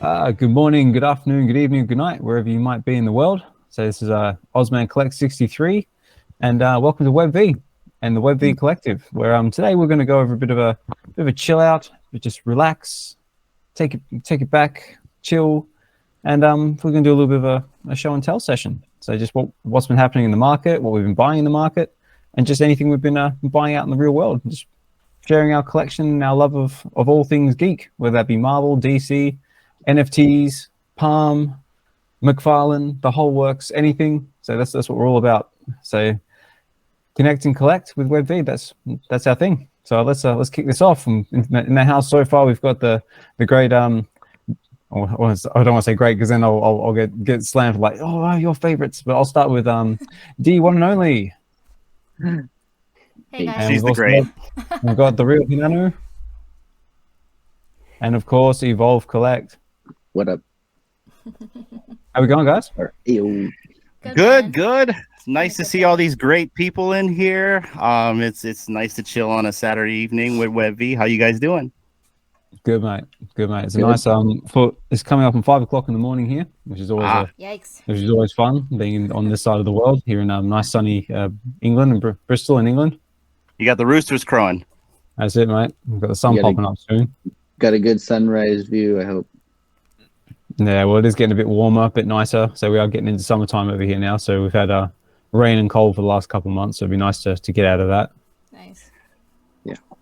Good morning, good afternoon, good evening, good night, wherever you might be in the world. So this is Ozman Collect 63, and welcome to VeVe and the VeVe Collective, where today we're going to go over a bit of a chill out, just relax, take it back, chill, and we're going to do a little bit of a show and tell session. So just what's been happening in the market, what we've been buying in the market, and just anything we've been buying out in the real world. Just sharing our collection, our love of all things geek, whether that be Marvel, DC, NFTs, Palm, McFarlane, the whole works, anything. So that's what we're all about. So connect and collect with VeVe. That's our thing. So let's kick this off. In the house so far, we've got the great I don't want to say great because then I'll get slammed for like, oh, your favorites. But I'll start with D one and only. Hey guys. And She's the great. We've got the real Hinanu. And of course, Evolve Collect. What up? How we going, guys? Ew. Good. It's nice to see all these great people in here. It's nice to chill on a Saturday evening with VeVe. How you guys doing? Good, mate. It's a nice it's coming up at 5 o'clock in the morning here, which is always Yikes. which is always fun being on this side of the world here in nice sunny England and Bristol in England. You got the roosters crowing. That's it, mate. We've got the sun popping up soon. Got a good sunrise view, I hope. Yeah, well, it is getting a bit warmer, a bit nicer. So we are getting into summertime over here now. So we've had rain and cold for the last couple of months. So it'd be nice to get out of that. Nice.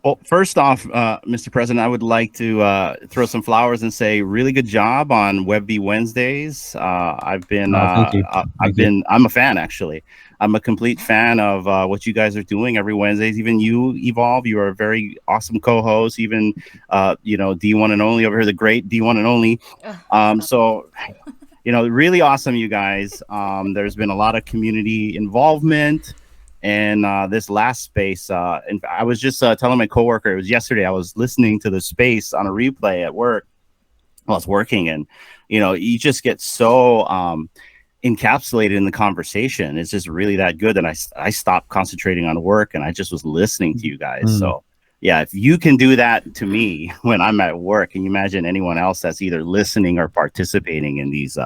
Well, first off, Mr. President, I would like to throw some flowers and say really good job on VeVe Wednesdays. I'm a fan, actually. I'm a complete fan of what you guys are doing every Wednesdays. Even you, Evolve, you are a very awesome co-host. Even D1 and only over here, the great D1 and only. So really awesome, you guys. There's been a lot of community involvement. And this last space, and I was just telling my coworker, it was yesterday, I was listening to the space on a replay at work while I was working, and you just get so encapsulated in the conversation. It's just really that good that I stopped concentrating on work and I just was listening to you guys. So yeah, if you can do that to me when I'm at work, can you imagine anyone else that's either listening or participating in these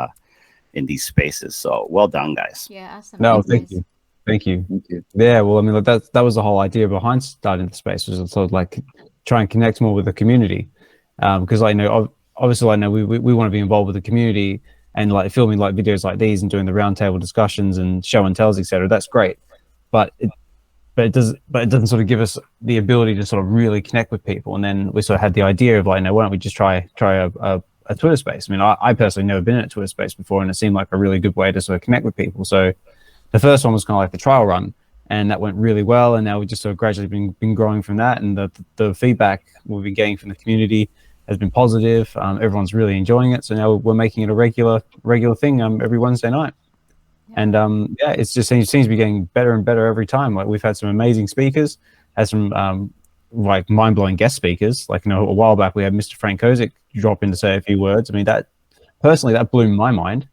spaces? So well done, guys. Yeah, awesome. No, thank you. Thank you. Yeah, well, I mean, that was the whole idea behind starting the space, was sort of like try and connect more with the community, because I know obviously I know we want to be involved with the community and like filming like videos like these and doing the roundtable discussions and show and tells, etc. That's great, but it doesn't sort of give us the ability to sort of really connect with people. And then we sort of had the idea of like, why don't we just try a Twitter space? I mean, I personally never been in a Twitter space before, and it seemed like a really good way to sort of connect with people. So the first one was kind of like the trial run, and that went really well. And now we've just sort of gradually been growing from that. And the feedback we've been getting from the community has been positive. Everyone's really enjoying it. So now we're making it a regular thing every Wednesday night. And it seems to be getting better and better every time. Like we've had some amazing speakers, had some like mind-blowing guest speakers. Like a while back we had Mr. Frank Kozik drop in to say a few words. I mean, that blew my mind.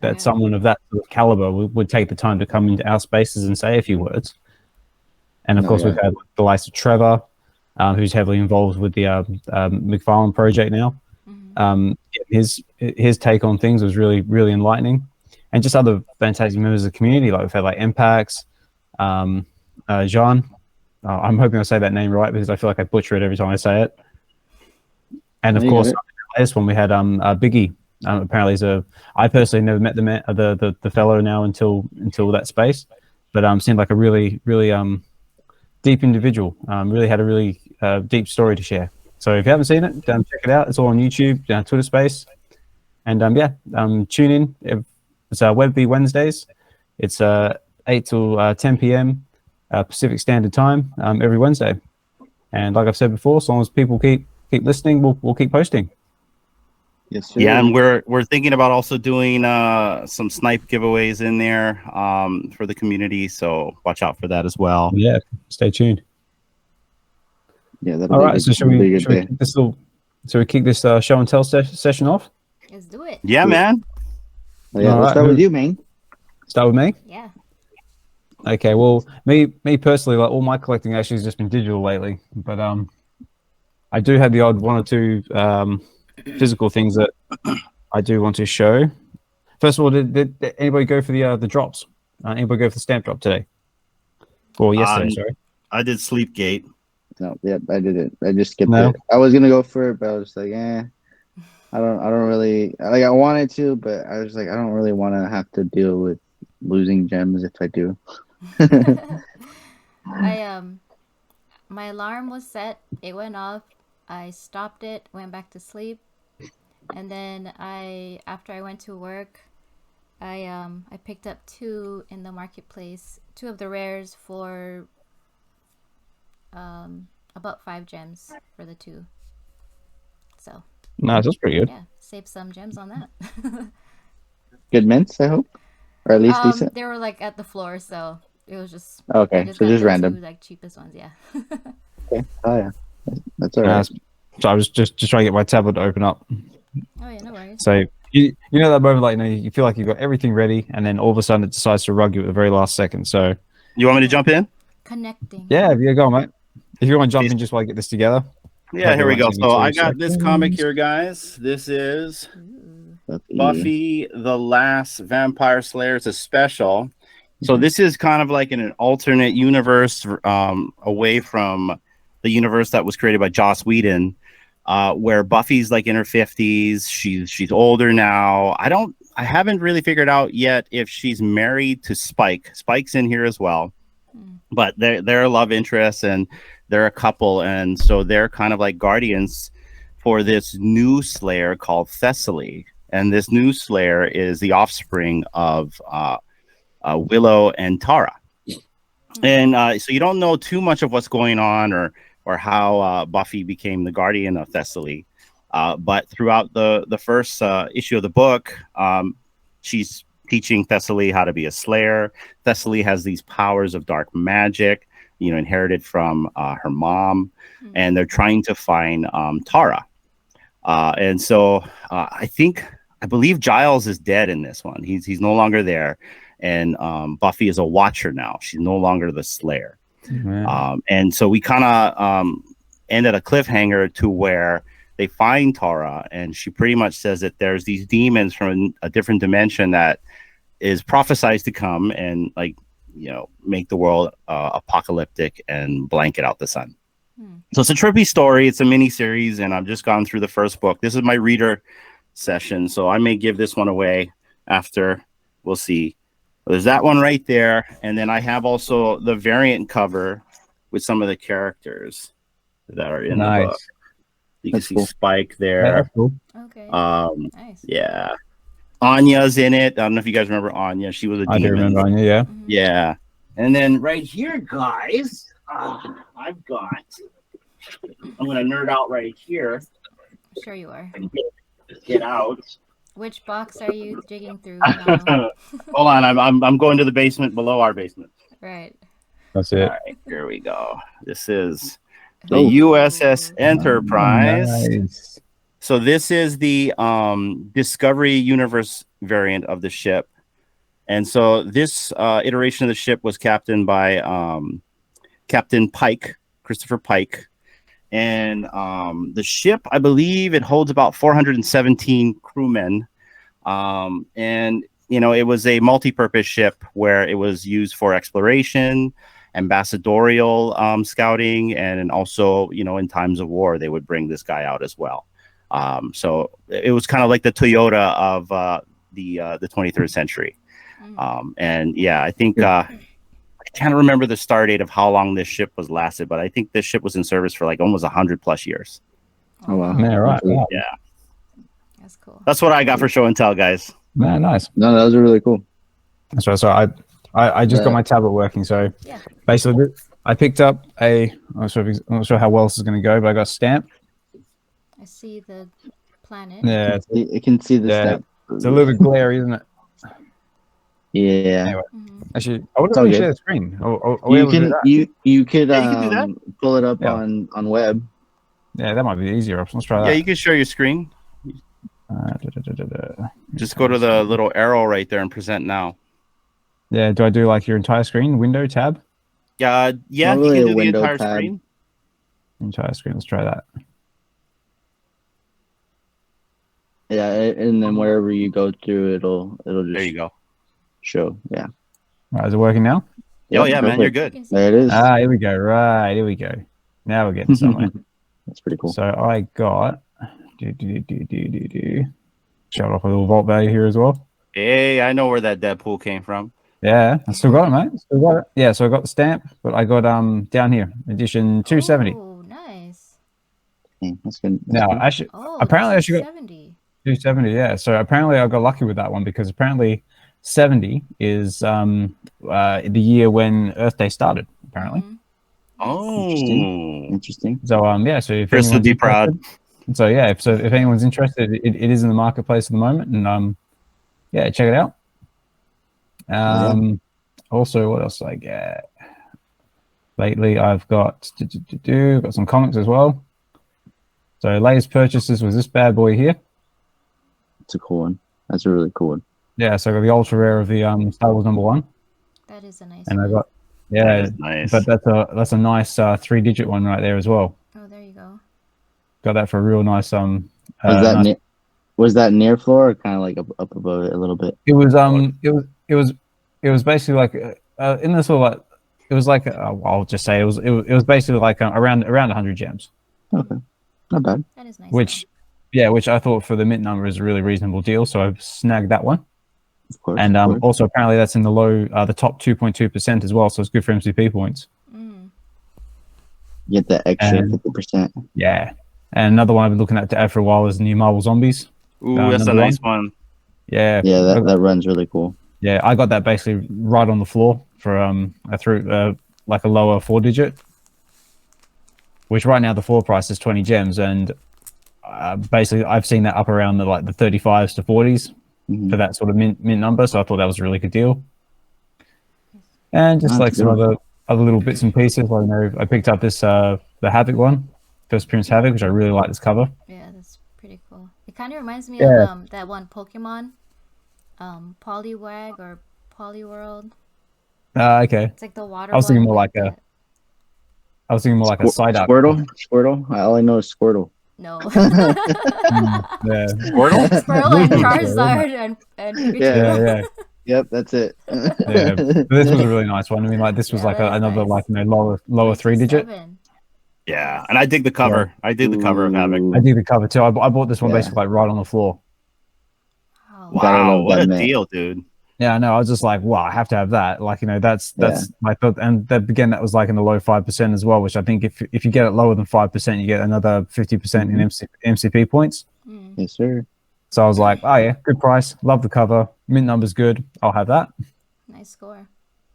That someone of that sort of caliber would take the time to come into our spaces and say a few words. And of course, we've had the likes of Trevor, who's heavily involved with the McFarlane project now. His take on things was really, really enlightening. And just other fantastic members of the community, like we've had like Impax, Jean. I'm hoping I say that name right because I feel like I butcher it every time I say it. And of course, this one we had Biggie. Apparently, I personally never met the fellow now until that space, but seemed like a really, really deep individual. Really had a really deep story to share. So if you haven't seen it, check it out. It's all on YouTube, Twitter space, and tune in. It's VeVe Wednesdays. It's 8 till 10 p.m. Pacific Standard Time every Wednesday. And like I've said before, as long as people keep listening, we'll keep posting. Yes, sir. Yeah, and we're thinking about also doing some snipe giveaways in there for the community. So watch out for that as well. Yeah, stay tuned. Yeah, all right. So should we kick this show and tell session off? Let's do it. Yeah, man. Oh, yeah, let's start with you, man. Start with me. Yeah. Okay. Well, me personally, like all my collecting actually has just been digital lately, but I do have the odd one or two physical things that I do want to show. First of all, did anybody go for the drops? Anybody go for the stamp drop today? Or yesterday, sorry. I did Sleepgate. No, yep, I did it. I just skipped No? it. I was gonna go for it, but I was like, I don't really like. I wanted to, but I was like, I don't really want to have to deal with losing gems if I do. My alarm was set. It went off. I stopped it, went back to sleep, and then after I went to work, I picked up 2 in the marketplace, 2 of the rares for about 5 gems for the 2. So Nice, that's pretty good. yeah, saved some gems on that. Good mints, I hope, or at least decent. They were like at the floor, so it was just Okay, I just so got just the random. 2 like cheapest ones, yeah. Okay. Oh yeah, that's all right. So I was just trying to get my tablet to open up. Oh yeah, no worries. So you know that moment, like you feel like you've got everything ready, and then all of a sudden it decides to rug you at the very last second. So You want me to jump in? Connecting. yeah, if you go, mate. If you want to jump in just while I get this together. Yeah, here we go. So I got this comic seconds. here, guys. This is Ooh. Buffy the Last Vampire Slayer. It's a special. So this is kind of like in an alternate universe, away from the universe that was created by Joss Whedon, where Buffy's like in her 50s. She's older now. I haven't really figured out yet if she's married to Spike. Spike's in here as well, but they're a love interest and they're a couple, and so they're kind of like guardians for this new Slayer called Thessaly. And this new Slayer is the offspring of Willow and Tara. And so you don't know too much of what's going on or how Buffy became the guardian of Thessaly. But throughout the first issue of the book, she's teaching Thessaly how to be a Slayer. Thessaly has these powers of dark magic, inherited from her mom, and they're trying to find Tara. And so I believe Giles is dead in this one. He's no longer there, and Buffy is a watcher now. She's no longer the Slayer. And so we kind of end at a cliffhanger to where they find Tara, and she pretty much says that there's these demons from a different dimension that is prophesized to come and make the world apocalyptic and blanket out the sun. So it's a trippy story. It's a mini series, and I've just gone through the first book. This is my reader session, so I may give this one away after. We'll see. There's that one right there, and then I have also the variant cover with some of the characters that are in the book. You can see Spike there. Yeah, that's cool. Okay. Nice. Yeah. Anya's in it. I don't know if you guys remember Anya. She was a demon. I do remember Anya, yeah. Yeah. And then right here, guys, I've got. I'm gonna nerd out right here. Sure you are. Get out. Which box are you digging through? Hold on, I'm going to the basement below our basement. Right. That's it. All right, here we go. This is the USS Enterprise. Nice. So this is the Discovery Universe variant of the ship. And so this iteration of the ship was captained by Captain Pike, Christopher Pike. And the ship, I believe it holds about 417 crewmen. And, it was a multi-purpose ship where it was used for exploration, ambassadorial scouting, and also, in times of war, they would bring this guy out as well. So it was kind of like the Toyota of the 23rd century. And yeah, I think I can't remember the star date of how long this ship was lasted, but I think this ship was in service for like almost 100+ years. Oh wow! Yeah, right. Wow. Yeah, that's cool. That's what I got for show and tell, guys. Yeah, nice. No, those are really cool. That's right. So I just got my tablet working. So basically, I picked up I'm not sure how well this is going to go, but I got a stamp. I see the planet. Yeah, You can see the stamp. It's a little bit glary, isn't it? Yeah. Anyway, actually, I wouldn't all really good. share the screen. You could can do that. pull it up on web. Yeah, that might be the easier option. Let's try that. Yeah, you can share your screen. Just go to the little arrow right there and present now. Yeah, do I do like your entire screen, window tab? Yeah, you can Probably a do the window entire tab. screen. Entire screen. Let's try that. Yeah, and then wherever you go through, it'll just There you go. show. Yeah. Right, is it working now? Oh yeah, man, you're perfect. good. There it is. Ah, here we go. Right, here we go. Now we're getting somewhere. That's pretty cool. So I got shut off a little vault value here as well. Hey, I know where that Deadpool came from. Yeah, I still got it, mate. Still got it. Yeah, so I got the stamp, but I got down here edition 270. Oh, nice. That's good. That's Now, cool. actually, Oh, apparently I should got 270. 270. Yeah, so apparently I got lucky with that one because apparently 70 is the year when Earth Day started. Apparently. Mhm. Oh, Interesting. So yeah, so if Chris would anyone's be proud. so yeah, if anyone's interested, it is in the marketplace at the moment, and yeah, check it out. Also, what else did I get? Lately, I've got got some comics as well. So latest purchases was this bad boy here. It's a cool one. That's a really cool one. Yeah, so I got the ultra rare of the Star Wars #1, That is a nice and one. I got That is nice. but that's a nice 3-digit one right there as well. Oh, there you go. Got that for a real nice Was that near floor or kind of like up above it a little bit? It was basically like in this sort of like it was like I'll just say it was basically like around 100 gems. Okay, not bad. That is nice. Which I thought for the mint number is a really reasonable deal, so I snagged that one. Of course. And of course. also apparently that's in the top 2.2% as well, so it's good for MCP points. Mm. Get that extra 50%. Yeah. And another one I've been looking at to add for a while is the new Marvel Zombies. Ooh, that's a nice one. Yeah. Yeah, that run's really cool. Yeah, I got that basically right on the floor for I threw like a lower 4-digit, which right now the floor price is 20 gems, and basically I've seen that up around the 35s to 40s for that sort of mint number. So I thought that was a really good deal. And just like some other little bits and pieces, like I picked up this the Havoc one, First Appearance Havoc, which I really like this cover. Yeah, that's pretty cool. It kind of reminds me of that one Pokemon, Poliwag or Poliworld. Okay. It's like the water. I was thinking more like a Psyduck. Squirtle. All I know is Squirtle. No. Yeah. Squirtle? Squirtle and Charizard and Pikachu. Yeah. Yep, that's it. Yeah, but this was a really nice one. I mean, like this was like another nice. Lower 3-digit. Yeah, and I dig the cover. Yeah. I dig the cover of Havoc. I dig the cover too. I bought this one basically like right on the floor. Wow, what a deal, dude. Yeah, I know. I was just like, wow, I have to have that. Like, that's my thought. And again, that was like in the low 5% as well, which I think if you get it lower than 5%, you get another 50% in MCP points. Yes, sir. So I was like, oh yeah, good price. Love the cover. Mint number's good. I'll have that. Nice score.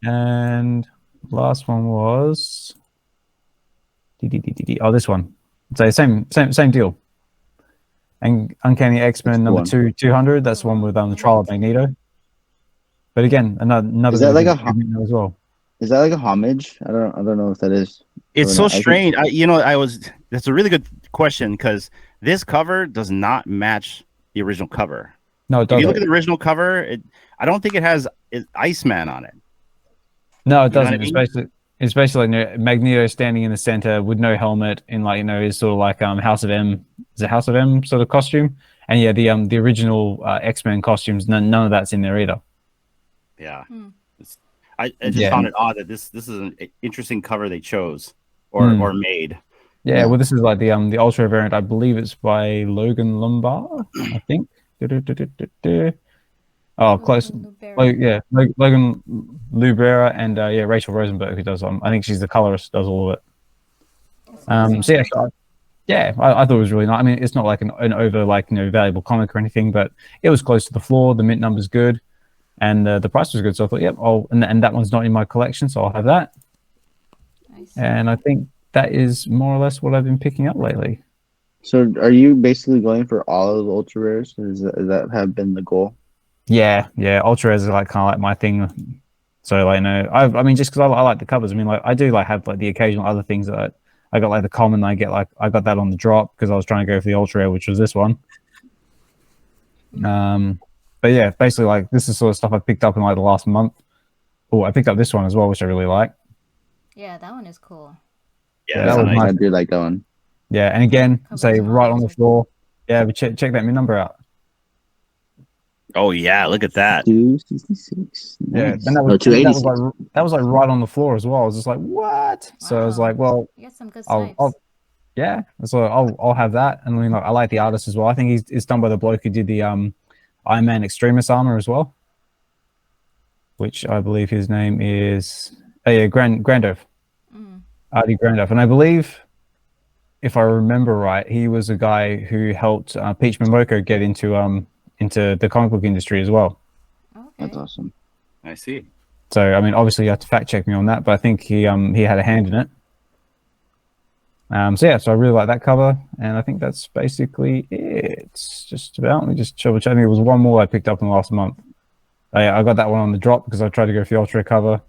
And last one was this one. So same deal. And Uncanny X-Men number 200. That's the one with the trial of Magneto. But again, another is that like a as well? Is that like a homage? I don't know if that is. It's so strange. That's a really good question because this cover does not match the original cover. No, it doesn't. If you look at the original cover, I don't think it has Iceman on it. No, it doesn't. It's basically Magneto standing in the center with no helmet in his sort of like House of M. Is it House of M sort of costume? And yeah, the original X-Men costumes. None of that's in there either. Yeah, I just found it odd that this is an interesting cover they chose or made. Yeah, well, this is like the ultra variant. I believe it's by Logan Lombard. I think. Oh, close. Logan Lubera and Rachel Rosenberg, who does. I think she's the colorist, does all of it. So yeah, I thought it was really nice. I mean, it's not like an over valuable comic or anything, but it was close to the floor. The mint number's good. And the price was good, so I thought, yep, and that one's not in my collection, so I'll have that. Nice. And I think that is more or less what I've been picking up lately. So, are you basically going for all of the ultra rares? Does that have been the goal? Yeah, ultra rares is kind of like my thing. So, I mean, just because I like the covers. I mean, I do have the occasional other things that I got the common. I got that on the drop because I was trying to go for the ultra rare, which was this one. But yeah, basically this is sort of stuff I picked up in the last month. Oh, I picked up this one as well, which I really like. Yeah, that one is cool. Yeah, that was nice. I do like that one. Yeah, and again, say right on the floor. Yeah, but check that mint number out. Oh yeah, look at that. 266. Yeah, Nice. and that No, was 286. that was like right on the floor as well. I was just like, what? So I was Wow. like, well, You got some good I'll, snipes. I'll yeah, so I'll have that. And I mean, like, I like the artist as well. I think it's done by the bloke who did the Iron Man Extremis armor as well, which I believe his name is Grandove, Artie Grandove, and I believe, if I remember right, he was a guy who helped Peach Momoko get into the comic book industry as well. Okay. That's awesome. I see. So I mean, obviously you have to fact check me on that, but I think he had a hand in it. So yeah, so I really like that cover, and I think that's basically it. Just about. Let me just double check. I think there was one more I picked up in the last month. I got that one on the drop because I tried to go for the ultra cover.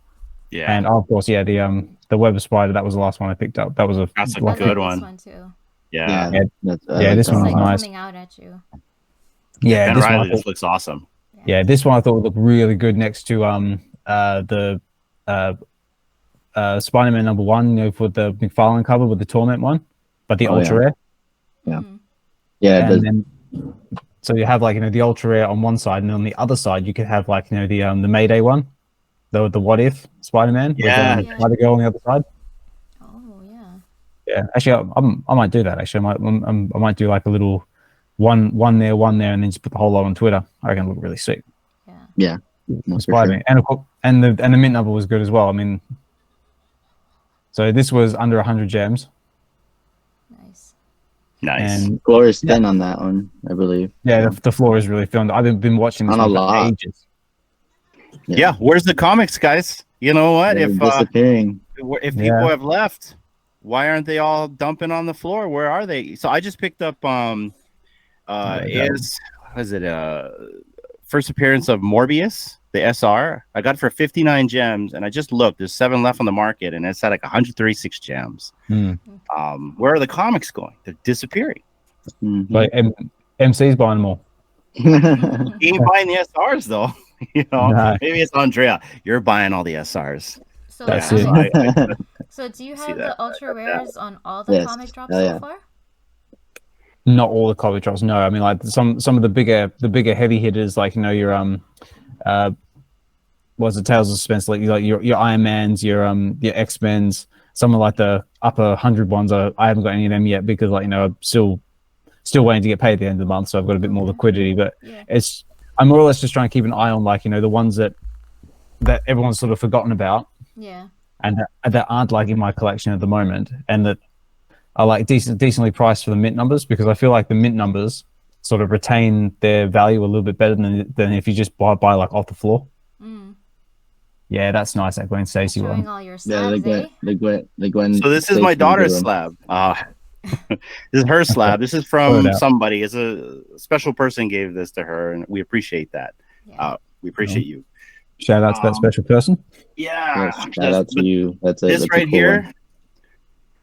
Yeah, And of course, yeah, the Web of Spider, that was the last one I picked up. That was that's a I like good this one. one too. Yeah. That's, Yeah, this It's one like was nice. coming out at you. Yeah, Ben this one I Riley, this thought, looks awesome. yeah, this one I thought would look really good next to the Spider-Man #1, you know, for the McFarlane cover with the Torment one, but the ultra rare. Yeah. Yeah, it does. And then so you have, like, you know, the ultra rare on one side, and on the other side you could have, like, you know, the Mayday one, the What If Spider-Man with Yeah. Spider Girl on the other side. Oh yeah. Yeah, actually, I might do that. Actually, I might do like a little one there, and then just put the whole lot on Twitter. I reckon it'll look really sick. Yeah. Yeah. No, for Spider-Man, sure. and the mint number was good as well. I mean, so this was under 100 gems, Nice. Nice. and Floor is thin on that one, I believe. yeah, So, the floor is really filmed. I've been watching this on a one for lot. ages. Yeah. Where's the comics, guys? You know what? They're disappearing. If people have left, why aren't they all dumping on the floor? Where are they? So I just picked up first appearance of Morbius, the SR. I got it for 59 gems, and I just looked. There's 7 left on the market, and it's at like 136 gems. Where are the comics going? They're disappearing. Mm-hmm. Like MC's buying them all. He ain't buying the SRs though. You know, No. maybe it's Andrea. You're buying all the SRs. So, That's yeah, it. so do you See have that. the ultra rares on all the Yes. comic drops Oh, so yeah. far? Not all the comic drops. No, I mean, like some of the bigger heavy hitters, like, you know, your what's the Tales of Suspense, like your Iron Mans, your X-Men's, some of like the upper 100 ones. I haven't got any of them yet because, like, you know, I'm still waiting to get paid at the end of the month, so I've got a bit more liquidity. But Yeah. I'm more or less just trying to keep an eye on, like, you know, the ones that everyone's sort of forgotten about, Yeah. and that aren't like in my collection at the moment, and that are like decently priced for the mint numbers, because I feel like the mint numbers sort of retain their value a little bit better than if you just buy like off the floor. Yeah, that's nice. That Gwen Stacy Showing one. all your Yeah, slabs, eh? the Gwen. So this is my daughter's slab. This is her slab. This is from somebody. It's a special person gave this to her, and we appreciate that. Yeah. We appreciate you. Shout out to that special person. Yeah. Yes, shout out to you. That's This that's right a cool here. one.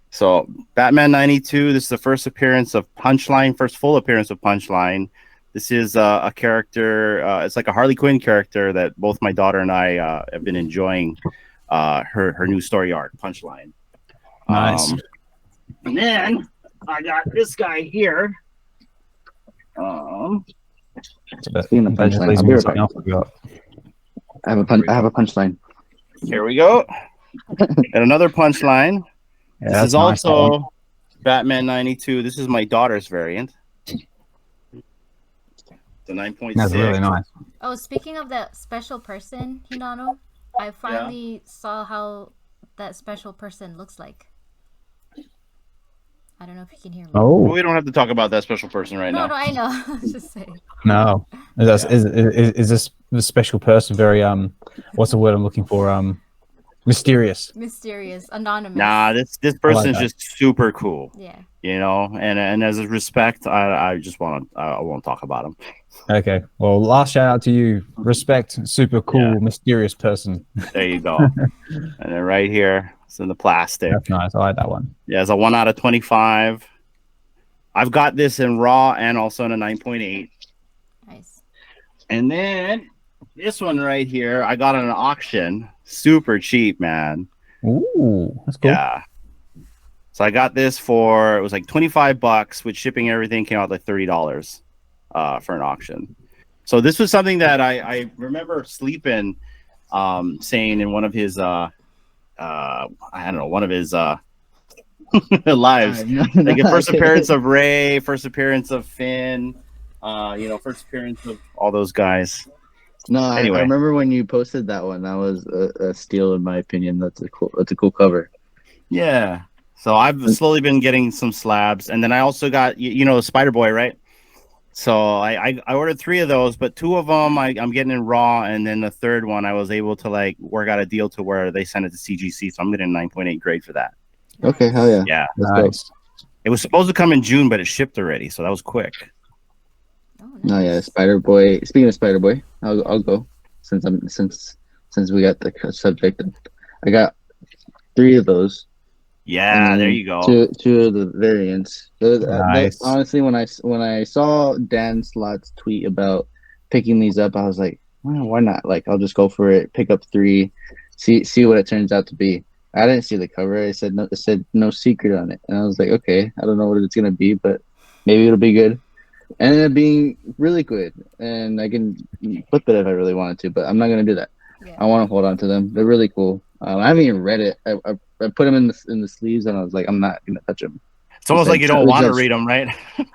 So Batman 92. This is the first appearance of Punchline. First full appearance of Punchline. This is a character. It's like a Harley Quinn character that both my daughter and I have been enjoying. Her new story arc, Punchline. Nice. And then I got this guy here. Speaking of punchline, I'll be right back. I have a punchline. Here we go. And another Punchline. Yeah, This is nice, also Batman 92. This is my daughter's variant. The 9.6. That's really nice. Oh, speaking of that special person, Hinano, I finally saw how that special person looks like. I don't know if you can hear me. Oh, We don't have to talk about that special person right now. No, I know. I was just saying. no. Is this special person very what's the word I'm looking for? Mysterious. Mysterious, anonymous. Nah, this person's just super cool. Yeah. You know, and as a respect, I won't talk about him. Okay. Well, last shout out to you. Respect, super cool, mysterious person. There you go. And then right here, it's in the plastic. That's nice. I like that one. Yeah, it's a 1 out of 25. I've got this in raw and also in a 9.8. Nice. And then this one right here, I got on an auction. Super cheap, man. Ooh, that's cool. Yeah. So I got this for, it was like $25 with shipping and everything, came out like $30 for an auction. So this was something that I remember Sleeping saying in one of his I don't know, one of his lives. Like the first appearance of Ray, first appearance of Finn, first appearance of all those guys. No, Anyway. I remember when you posted that one. That was a steal in my opinion. That's a cool cover. Yeah. So I've slowly been getting some slabs, and then I also got Spider Boy, right? So I ordered 3 of those, but 2 of them I'm getting in raw, and then the third one I was able to like work out a deal to where they sent it to CGC, so I'm getting a 9.8 grade for that. Okay, hell yeah. Yeah, Nice. it was supposed to come in June, but it shipped already, so that was quick. Oh, nice. No, yeah, Spider Boy. Speaking of Spider Boy, I'll go since we got the subject. I got 3 of those. Yeah, there you go. Two of the variants. Nice. Honestly, when I saw Dan Slott's tweet about picking these up, I was like, well, why not? Like, I'll just go for it. Pick up 3, see what it turns out to be. I didn't see the cover. It said no secret on it, and I was like, okay, I don't know what it's gonna be, but maybe it'll be good. And ended up being really good, and I can flip it if I really wanted to, but I'm not gonna do that. Yeah. I want to hold on to them. They're really cool. I haven't even read it. I put them in the sleeves, and I was like, I'm not gonna touch them. It's almost like you don't want to read them, right?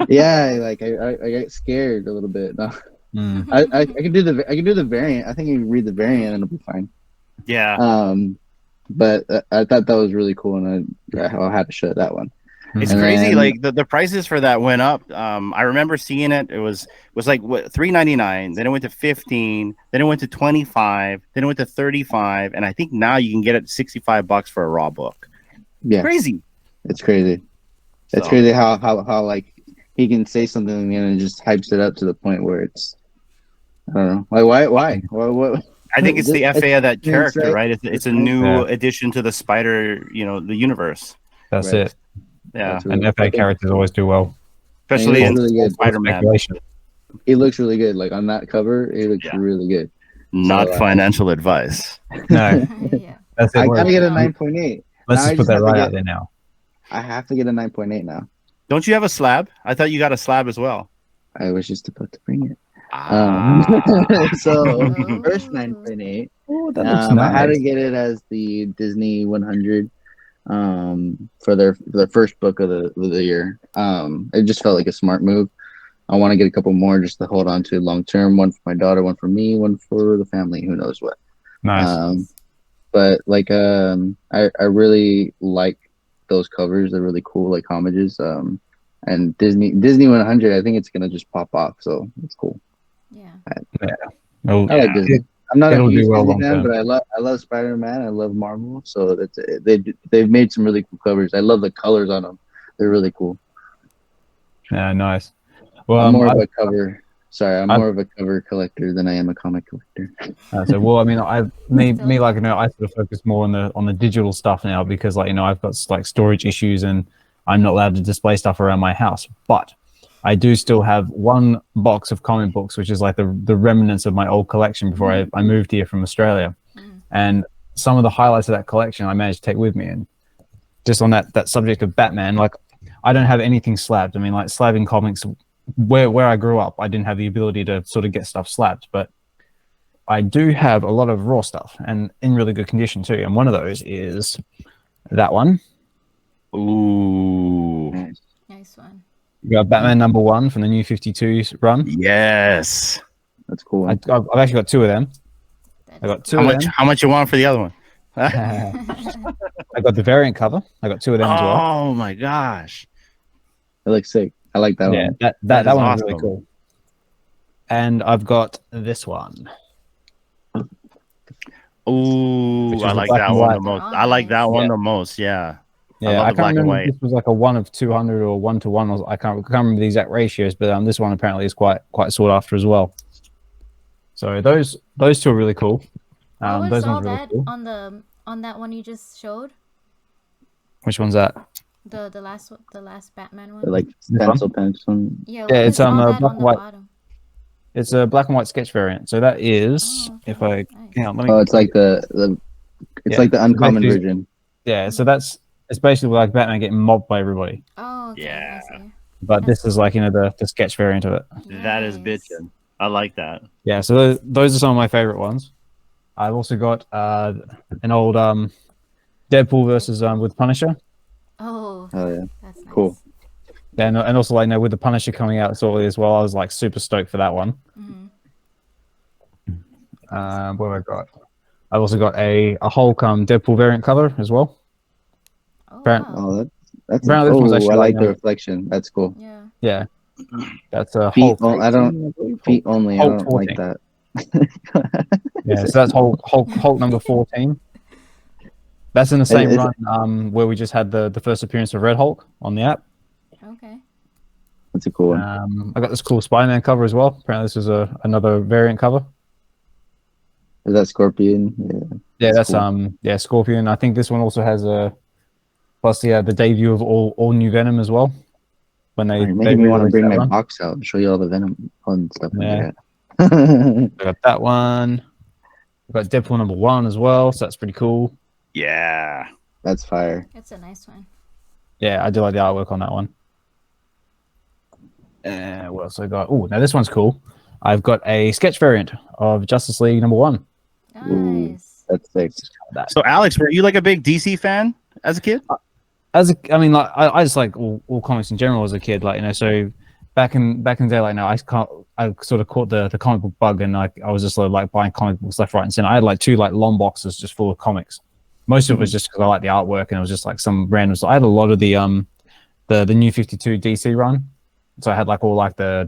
Yeah, like I got scared a little bit. No. I can do the variant. I think you can read the variant, and it'll be fine. Yeah. But I thought that was really cool, and I had to show that one. It's And crazy. then- Like the prices for that went up. I remember seeing it. It was like what, $3.99. Then it went to $15. Then it went to $25. Then it went to $35. And I think now you can get it $65 for a raw book. Yeah, Crazy. it's crazy. It's So- crazy how like he can say something and then just hypes it up to the point where it's, I don't know. Like why? What? I think it's the FA of that character, right? It's a new Yeah. addition to the Spider, the universe. That's Right. it. Yeah, That's And really- FA characters always do well. especially it's in really good. Spider-Man. Speculation. He looks really good. Like on that cover, he looks Yeah. really good. Not So, financial advice. No, Yeah. that's it. I Word. gotta get a Wow. 9.8. Let's Now I just put just that have to right get- out there now. I have to get a 9.8 now. Don't you have a slab? I thought you got a slab as well. I was just about to bring it. Ah. So Oh. first 9.8. Oh, that looks I had to nice. get it as the Disney 100 for their first book of the year. It just felt like a smart move. I want to get a couple more just to hold on to long term. One for my daughter, one for me, one for the family. Who knows what? Nice. But like I really like those covers. They're really cool, like homages. And Disney 100. I think it's gonna just pop off. So it's cool. Yeah. Oh, I like Disney. I'm not It'll a huge do well Disney long fan, term. but I love Spider-Man. I love Marvel. So they've made some really cool covers. I love the colors on them. They're really cool. yeah, nice. Well, I'm more of a cover. Sorry, I'm I've- more of a cover collector than I am a comic collector. so well, I mean, me, Still. like, I sort of focus more on the digital stuff now because, like, I've got like storage issues and I'm not allowed to display stuff around my house. But I do still have one box of comic books, which is like the remnants of my old collection before I moved here from Australia. And some of the highlights of that collection I managed to take with me. And just on that subject of Batman, like, I don't have anything slabbed. I mean, like, slabbing comics, where I grew up, I didn't have the ability to sort of get stuff slabbed, but I do have a lot of raw stuff and in really good condition too. And one of those is that one. Ooh. Nice one. You got Batman #1 from the New 52 run. Yes. That's cool. I've actually got 2 of them. I got 2 How of much? them. How much you want for the other one? I got the variant cover. I got 2 of them as well. Oh my gosh. It looks sick. I like that Yeah, one. that is one's really awesome. cool. And I've got this one. Ooh, Which is I the like black that and one white. the most. Oh, I like that nice. one Yeah. the most. Yeah. Yeah, love I the can't black and remember white. if this was like a 1 of 200 or 1 to 1. I can't remember the exact ratios, but this one apparently is quite sought after as well. So those 2 are really cool. What was Those all ones are really that cool. on that one you just showed? Which one's that? The last Batman one. They're like This pencil. Yeah, Yeah, what it's, is all that black on and the white. bottom? It's a black and white sketch variant. So that is, Oh, if okay. I Nice. hang on, let me. Oh, it's like it's Yeah. like the uncommon Basically- version. Yeah, so it's basically like Batman getting mobbed by everybody, Oh, okay. Yeah. I see. but That's this is like the sketch variant of it. That is Nice. bitchin'. I like that. Yeah, so those are some of my favorite ones. I've also got an old Deadpool versus with Punisher. Oh, yeah, that's nice. cool. Yeah, and also like with the Punisher coming out shortly as well, I was like super stoked for that one. Mm-hmm. What have I got? I've also got a Hulk Deadpool variant cover as well. Oh, Apparently, wow. Oh, that's apparently this one's oh, I actually like the reflection. That's cool. Yeah. yeah, that's a Feet. Hulk. I don't 18, I believe. feet only. I Hulk don't 14. like that. Yeah, so that's Hulk number 14. That's in the same Is- run where we just had the first appearance of Red Hulk on the app. Okay. That's a cool one. I got this cool Spider-Man cover as well. Apparently, this is another variant cover. Is that Scorpion? Yeah. Yeah, that's cool. yeah, Scorpion. I think this one also has a plus the debut of all new Venom as well. When You're they making me want to re-released bring that my run. box out and show you all the Venom fun stuff Yeah. I got. I got that one. I got Deadpool number 1 as well, so that's pretty cool. Yeah. That's fire. That's a nice one. Yeah, I do like the artwork on that one. What else I got? Oh, now this one's cool. I've got a sketch variant of Justice League number 1. Nice. That's sick. So, Alex, were you like a big DC fan as a kid? I mean, like I just like all comics in general as a kid, like so back in the day, like I sort of caught the comic book bug, and like I was just sort of like buying comic books left, right, and center. I had like 2 like long boxes just full of comics. Most of it was just because I like the artwork, and it was just like some random. So I had a lot of the New 52 DC run. So I had like all like there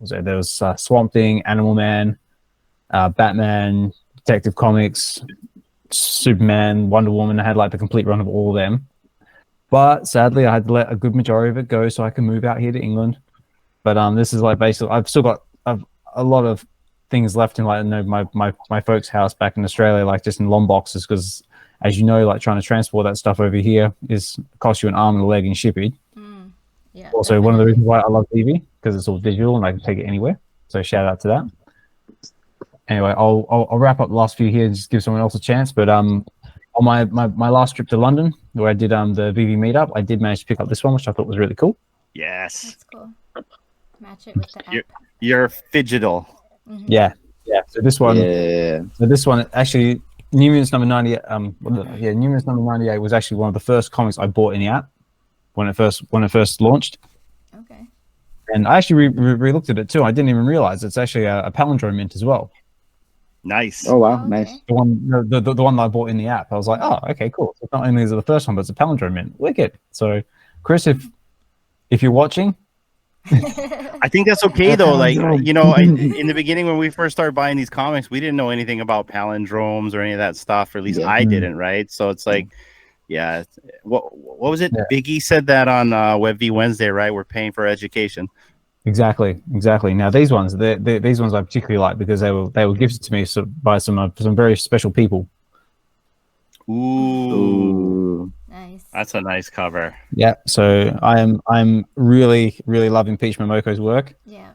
was Swamp Thing, Animal Man, Batman, Detective Comics, Superman, Wonder Woman. I had like the complete run of all of them. But sadly, I had to let a good majority of it go so I can move out here to England. But this is like basically, I've still got a lot of things left in like my folks' house back in Australia, like just in long boxes, because as you know, like trying to transport that stuff over here costs you an arm and a leg in shipping. Yeah. Also, definitely. one of the reasons why I love VeVe, because it's all digital and I can take it anywhere. So shout out to that. Anyway, I'll wrap up the last few here and just give someone else a chance. But on my last trip to London, where I did the VeVe meetup, I did manage to pick up this one, which I thought was really cool. Yes. That's cool. Match it with the app. You're fidgetal. Mm-hmm. Yeah. So this one, Yeah. So this one actually, New Mutants number 98. New Mutants number 98 was actually one of the first comics I bought in the app when it first launched. Okay. And I actually re-looked at it too. I didn't even realize it's actually a palindrome mint as well. Nice. Oh wow, Okay. nice. The one that I bought in the app. I was like, oh, okay, cool. So not only is it the first one, but it's a palindrome mint. Wicked. So, Chris, if you're watching, I think that's okay though. Like in the beginning when we first started buying these comics, we didn't know anything about palindromes or any of that stuff. Or at least I didn't, right? So it's like, yeah. What was it? Yeah. Biggie said that on VeVe Wednesday, right? We're paying for education. Exactly. Now these ones, these ones I particularly like because they were gifted to me by some very special people. Ooh. Nice. That's a nice cover. Yeah. So I'm really loving Peach Momoko's work. Yeah.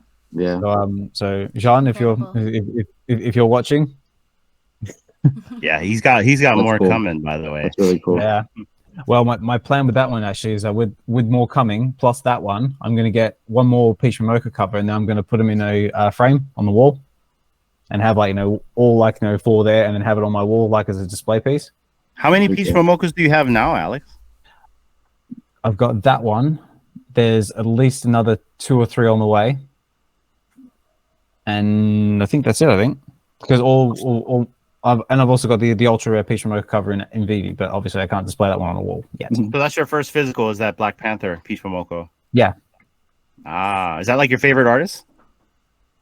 So Jean, if you're watching. Yeah, he's got more coming, by the way. That's really cool. Yeah. Well, my plan with that one actually is that with more coming, plus that one, I'm going to get one more Peach Momoko cover, and then I'm going to put them in a frame on the wall, and have all 4 there, and then have it on my wall like as a display piece. How many Peach Momokos do you have now, Alex? I've got that one. There's at least another 2 or 3 on the way, and I think that's it. I think because I've also got the ultra rare Peach Momoko cover in VeVe, but obviously I can't display that one on the wall yet. So that's your first physical, is that Black Panther Peach Momoko? Yeah. Is that like your favorite artist?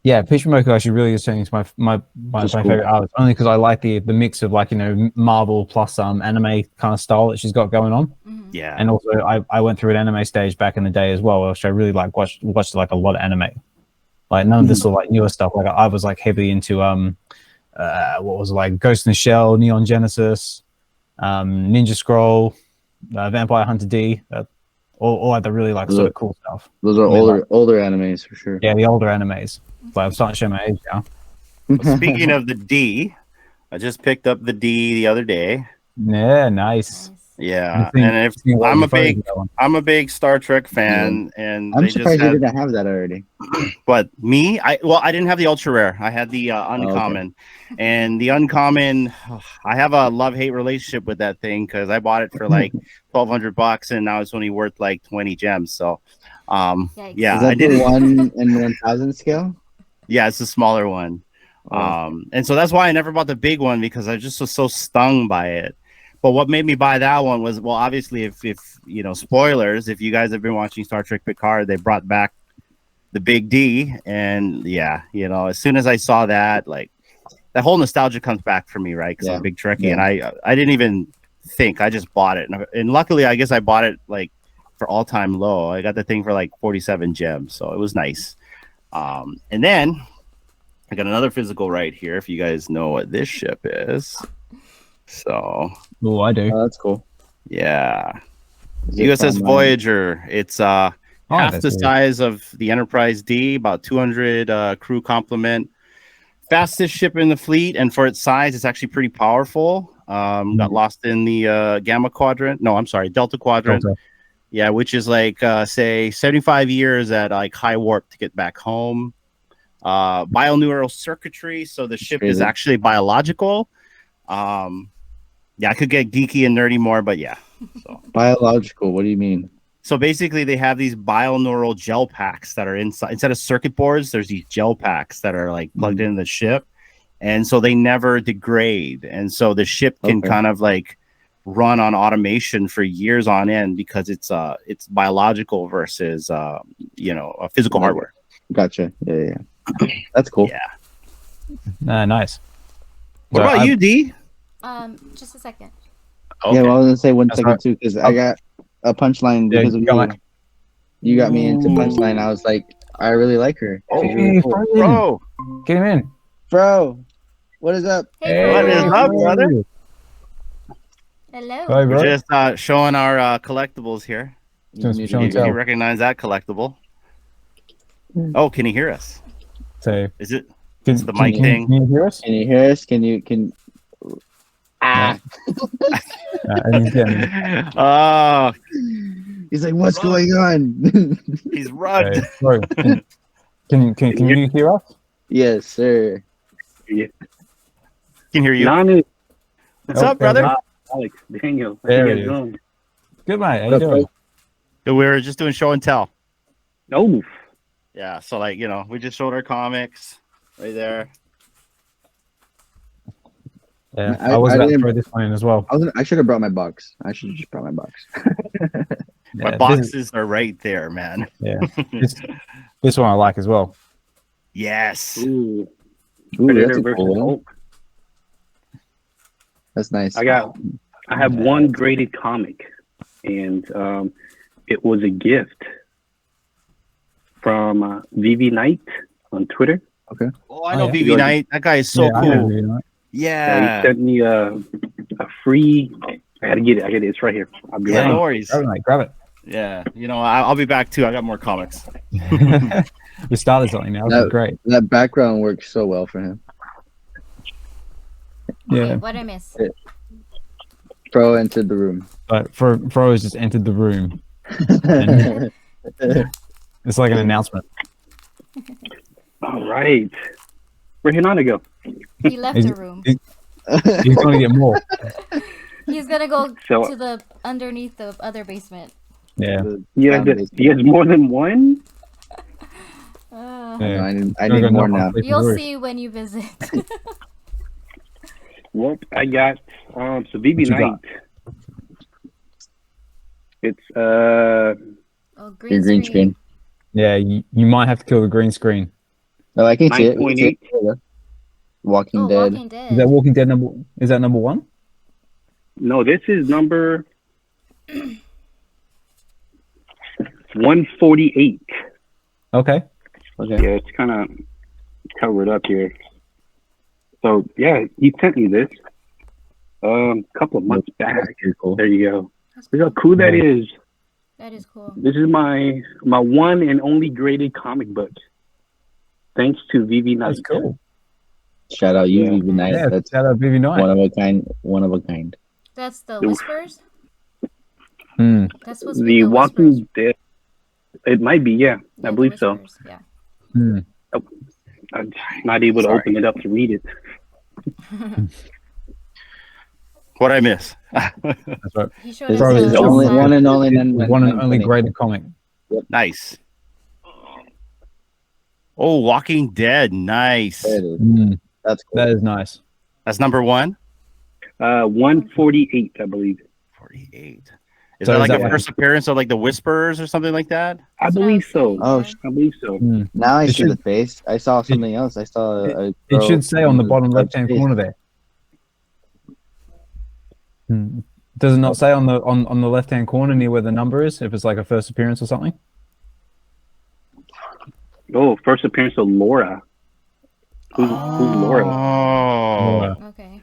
Yeah, Peach Momoko actually really is turning into my favorite artist, only because I like the mix of Marvel plus anime kind of style that she's got going on. Mm-hmm. Yeah. And also I went through an anime stage back in the day as well, which I really watched a lot of anime. Like none of this sort of newer stuff. Like I was heavily into what was it, Ghost in the Shell, Neon Genesis, Ninja Scroll, Vampire Hunter D, all like the really sort of cool stuff. Those are older animes for sure. Yeah, the older animes. But I'm starting to show my age now. Well, speaking of the D, I just picked up the D the other day. Yeah, nice. Yeah, and if I'm a big Star Trek fan, and I'm they surprised just had, you didn't have that already. But me, I didn't have the ultra rare. I had the uncommon, and the uncommon. I have a love-hate relationship with that thing because I bought it for like $1,200, and now it's only worth like 20 gems. So, yeah, is that the 1 in 1,000 scale? Yeah, it's a smaller one. And so that's why I never bought the big one because I just was so stung by it. But what made me buy that one was, well, obviously, if you know, spoilers, if you guys have been watching Star Trek Picard, they brought back the big D, and yeah, you know, as soon as I saw that, like, that whole nostalgia comes back for me, right? Because I'm a big Trekkie, and I didn't even think, I just bought it, and luckily, I guess I bought it like for all time low. I got the thing for like 47 gems, so it was nice. And then I got another physical right here. If you guys know what this ship is. So, oh, I do. Oh, that's cool. Yeah, USS Voyager. It's half the size of the Enterprise D, about 200 crew complement. Fastest ship in the fleet, and for its size, it's actually pretty powerful. Got lost in the Gamma Quadrant. No, I'm sorry, Delta Quadrant. Yeah, which is like say 75 years at like high warp to get back home. Bioneural circuitry, so the ship is actually biological. Yeah, I could get geeky and nerdy more, but yeah. So. Biological, what do you mean? So basically, they have these bioneural gel packs that are inside. Instead of circuit boards, there's these gel packs that are like plugged into the ship, and so they never degrade. And so the ship can kind of like run on automation for years on end because it's biological versus you know, physical hardware. Gotcha. Yeah. That's cool. Yeah. Nice. What about you, D? Just a second. Okay. Yeah, well, I was gonna say 1 second too, because I got a punchline because of you. You got me into punchline. I was like, I really like her. She's really cool. Bro, get him in, bro. What is up? Hey, what is up, brother? Hello. Hi, bro. We're just showing our collectibles here. You recognize that collectible? Oh, can you hear us? So, is it? It's the mic thing. Can you hear us? Can you hear us? Can? Oh, he's like, what's going on? He's rugged. Can you hear us? Yes, sir. Yeah. Can hear you. What's up, brother? Alex, Daniel. There he is. Good, mate. How you doing? We were just doing show and tell. Oh. Yeah, so like, you know, we just showed our comics right there. Yeah, I was about to throw this one in as well. I should have brought my box. I should have just brought my box. My boxes are right there, man. Yeah, this one I like as well. Yes. Ooh, that's a cool one. That's nice. I have one graded comic, and it was a gift from VeVe Knight on Twitter. Okay. Oh, I know VeVe Knight. That guy is so cool. Yeah. He sent me a free. I gotta get it. It's right here. I'll be right. No worries. Grab it. Yeah. You know, I'll be back too. I got more comics. We started something now. That's great. That background works so well for him. Yeah. What I miss? Fro entered the room. But Fro has just entered the room. It's like an announcement. All right. Where'd Hinata go? He left the room. He's going to get more. He's going to go to the underneath the other basement. Yeah. He has more than one? I need more now. You'll see when you visit. Well, I got so VeVe Knight. It's green screen. Yeah, you might have to kill the green screen. No, I can see it. Walking Dead. Walking Dead. Is that Walking Dead number? Is that number 1? No, this is number 148. Okay. Yeah, it's kind of covered up here. So yeah, he sent me this a couple of months back. Cool. There you go. Look how cool that is. That is cool. This is my one and only graded comic book. Thanks to VeVe Knight. That's cool. Shout out you, VeVe Knight. Yeah, shout out VeVe Knight. One of a kind. That's the Whispers? That's what's The Walking Dead. It might be, yeah. I believe so. Yeah. Oh, I'm not able to open it up to read it. What I miss? That's right. He showed It's us only one and only one and only graded comic. Nice. Oh, Walking Dead. Nice. That's cool. That is nice. That's number 1. 148, I believe. 48. Is that like a first appearance of like the Whisperers or something like that? I believe so. Oh, I believe so. Now I see the face. I saw something else. I saw a it should say on the bottom left-hand corner there. Does it not say on the left-hand corner near where the number is, if it's like a first appearance or something? Oh, first appearance of Laura. Who's Laura? Oh. Okay.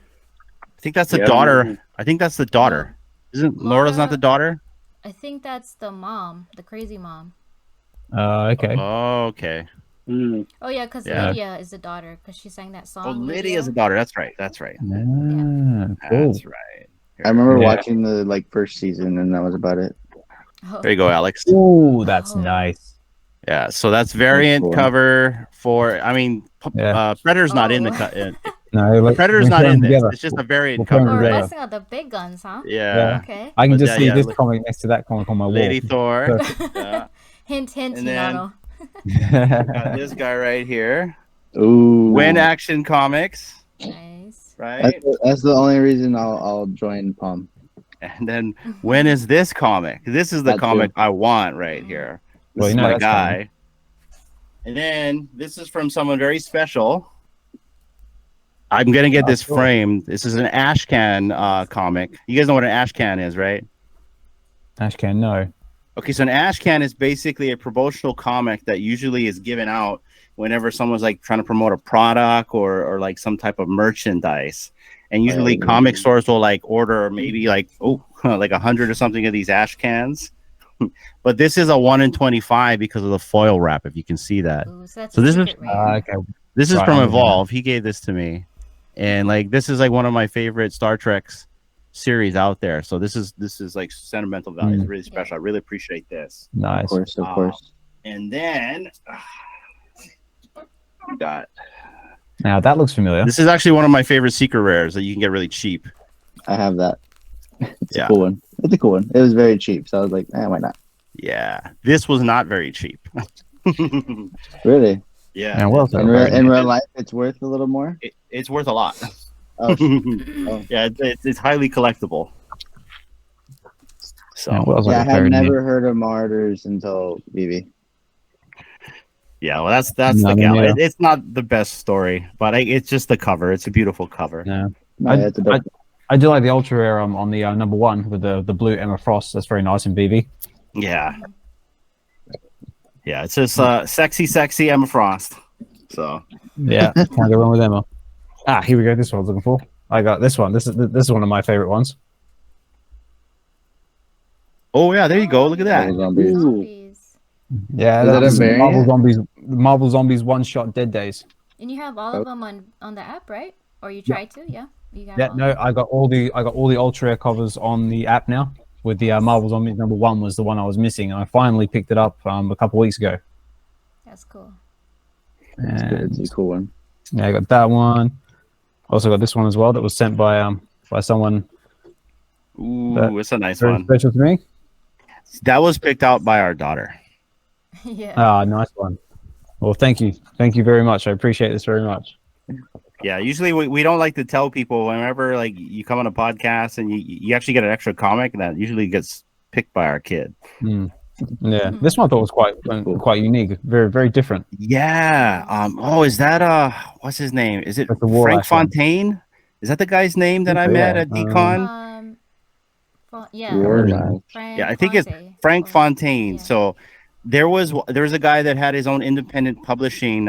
I think that's the daughter. I think that's the daughter. Isn't Laura's not the daughter? I think that's the mom, the crazy mom. Okay. Oh, okay. Oh yeah, because Lydia is the daughter because she sang that song. Oh, Lydia's the daughter. That's right. That's right. Cool. That's right. I remember watching the first season, and that was about it. There you go, Alex. Oh, that's nice. Yeah, so that's variant cover for. I mean, Predator's not in the. No, Predator's not in this. It's just a variant cover. We're messing with the big guns, huh? Yeah. Okay. I can just see this comic next to that comic on my wall. Lady Thor. Hint, hint, And then Hinano. this guy right here. Ooh. Win Action Comics. Nice. Right. That's the only reason I'll join Palm. And then when is this comic? This is the comic I want right here. This is my guy. Funny. And then this is from someone very special. I'm gonna get this framed. This is an Ashcan comic. You guys know what an Ashcan is, right? Ashcan, no. Okay, so an Ashcan is basically a promotional comic that usually is given out whenever someone's like trying to promote a product or like some type of merchandise. And usually comic stores will like order maybe like like 100 or something of these Ashcans. But this is a 1 in 25 because of the foil wrap, if you can see that. Ooh, so this is this is from Evolve. He gave this to me. And like this is like one of my favorite Star Trek's series out there. So this is like sentimental value. It's really special. I really appreciate this. Nice. Of course. And then we got now that looks familiar. This is actually one of my favorite secret rares that you can get really cheap. I have that. It's a cool one. It's a cool one. It was very cheap, so I was like, why not? Yeah. This was not very cheap. Really? Yeah. And well, in real life, it's worth a little more. It's worth a lot. Oh. Yeah, it's highly collectible. So I have never heard of Martyrs until VeVe. Yeah, well, that's the gal. It's not the best story, but it's just the cover. It's a beautiful cover. Yeah. I do like the ultra rare on the number 1 with the blue Emma Frost. That's very nice in VeVe. Yeah. Yeah, it's just sexy Emma Frost. So yeah, can't go wrong with Emma. Here we go. This one I was looking for. I got this one. This is one of my favorite ones. Oh yeah, there you go. Look at that. Yeah, that's Marvel Zombies one-shot Dead Days. And you have all of them on the app, right? Or you tried to? Yeah. I got all the ultra rare covers on the app now. With the Marvel Zombies number 1 was the one I was missing, and I finally picked it up a couple weeks ago. That's cool. It's a cool one. Yeah, I got that one. Also got this one as well that was sent by someone. Ooh, it's a nice very one. Special to me. That was picked out by our daughter. Yeah. Nice one. Well, thank you very much. I appreciate this very much. Yeah, usually we don't like to tell people whenever like you come on a podcast and you actually get an extra comic that usually gets picked by our kid. Yeah, this one I thought was quite unique, very very different. Yeah. Is that what's his name? Is it Frank Fontaine? One. Is that the guy's name that I met at Decon? I think it's Frank Fontaine. Yeah. So there was a guy that had his own independent publishing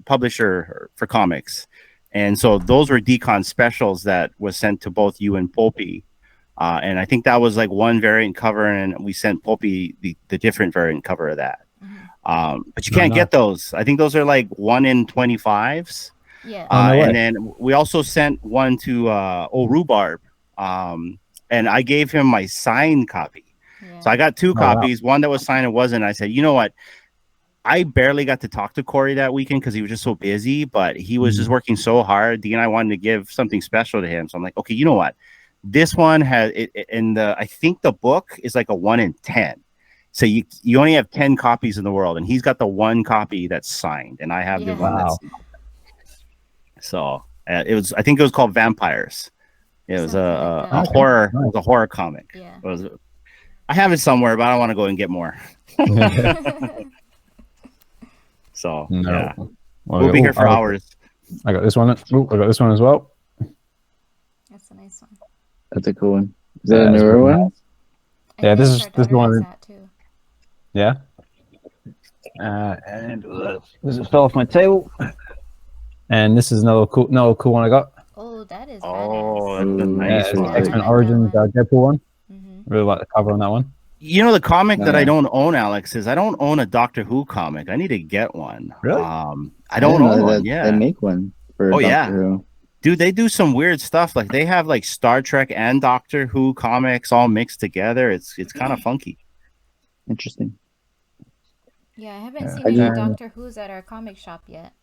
publisher for comics, and so those were Decon specials that was sent to both you and Pulpy, and I think that was like one variant cover, and we sent Pulpy the different variant cover of that. But you can't get those. I think those are like 1 in 25s. Yeah. And then we also sent one to Rhubarb. and I gave him my signed copy. Yeah. So I got two Oh, wow. copies, one that was signed and wasn't. I said, you know what? I barely got to talk to Corey that weekend because he was just so busy, but he was just working so hard. Dee and I wanted to give something special to him. So I'm like, okay, you know what? This one has it, and I think the book is like a 1 in 10. So you only have 10 copies in the world, and he's got the one copy that's signed, and I have the one that's. So I think it was called Vampires. It was a horror. It was a horror comic. Yeah. I have it somewhere, but I don't want to go and get more. So yeah, we'll be here for hours. I got this one. I got this one as well. That's a nice one. That's a cool one. Is that a newer one? Yeah, this is one. Yeah. And this fell off my table. And this is another cool one I got. Oh, that is badass. That's a nice one. X-Men Origins Deadpool one. Really like the cover on that one. You know, the comic that I don't own, Alex, is I don't own a Doctor Who comic. I need to get one. Really? I don't own one. Yeah, they make one for Doctor Who. Dude, they do some weird stuff. Like they have like Star Trek and Doctor Who comics all mixed together. It's kind of funky. Interesting. Yeah, I haven't seen any Doctor Who's at our comic shop yet.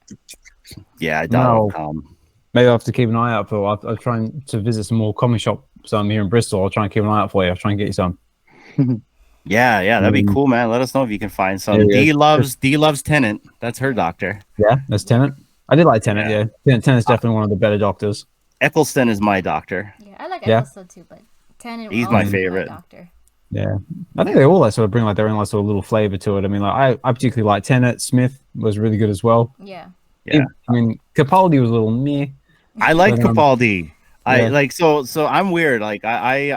Yeah, I doubt it'll come. Maybe I'll have to keep an eye out for. I'll try to visit some more comic shop. So I'm here in Bristol. I'll try and keep an eye out for you. I'll try and get you some. Yeah, that'd be cool, man. Let us know if you can find some. Dee loves Tennant. That's her doctor. Yeah, that's Tennant. I did like Tennant. Yeah, Tennant's definitely one of the better doctors. Eccleston is my doctor. Yeah, I like Eccleston too, but Tennant. He's my favorite doctor. Yeah, I think they all like sort of bring like their own like sort of little flavor to it. I mean, like I particularly like Tennant. Smith was really good as well. Yeah. I mean, Capaldi was a little meh. I like Capaldi. I like so I'm weird. Like I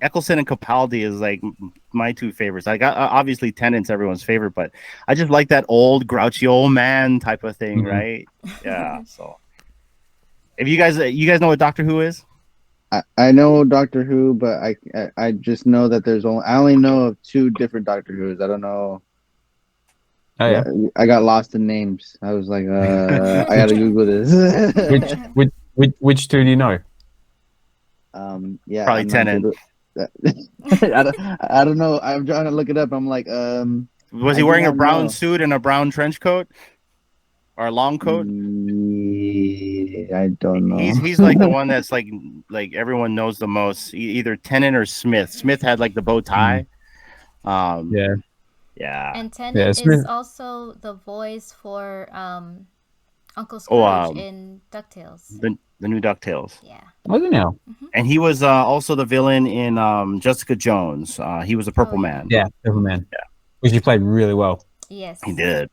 Eccleston and Capaldi is like my two favorites. Like obviously Tennant's everyone's favorite, but I just like that old grouchy old man type of thing, right? Yeah. So if you guys know what Doctor Who is? I know Doctor Who, but I just know that I only know of 2 different Doctor Who's. I don't know. Oh yeah. I got lost in names. I was like, I gotta Google this. Which 2 do you know? Yeah, probably Tennant. I don't know. I'm trying to look it up. I'm like, was he wearing a brown suit and a brown trench coat or a long coat? I don't know. He's like the one that's like everyone knows the most. Either Tennant or Smith. Smith had like the bow tie. Yeah. And Tennant is also the voice for Uncle Scrooge in DuckTales. The new DuckTales. Yeah. Was it now? And he was also the villain in Jessica Jones. He was a Purple Man. Yeah, Purple Man. Yeah. Which he played really well. Yes. He did.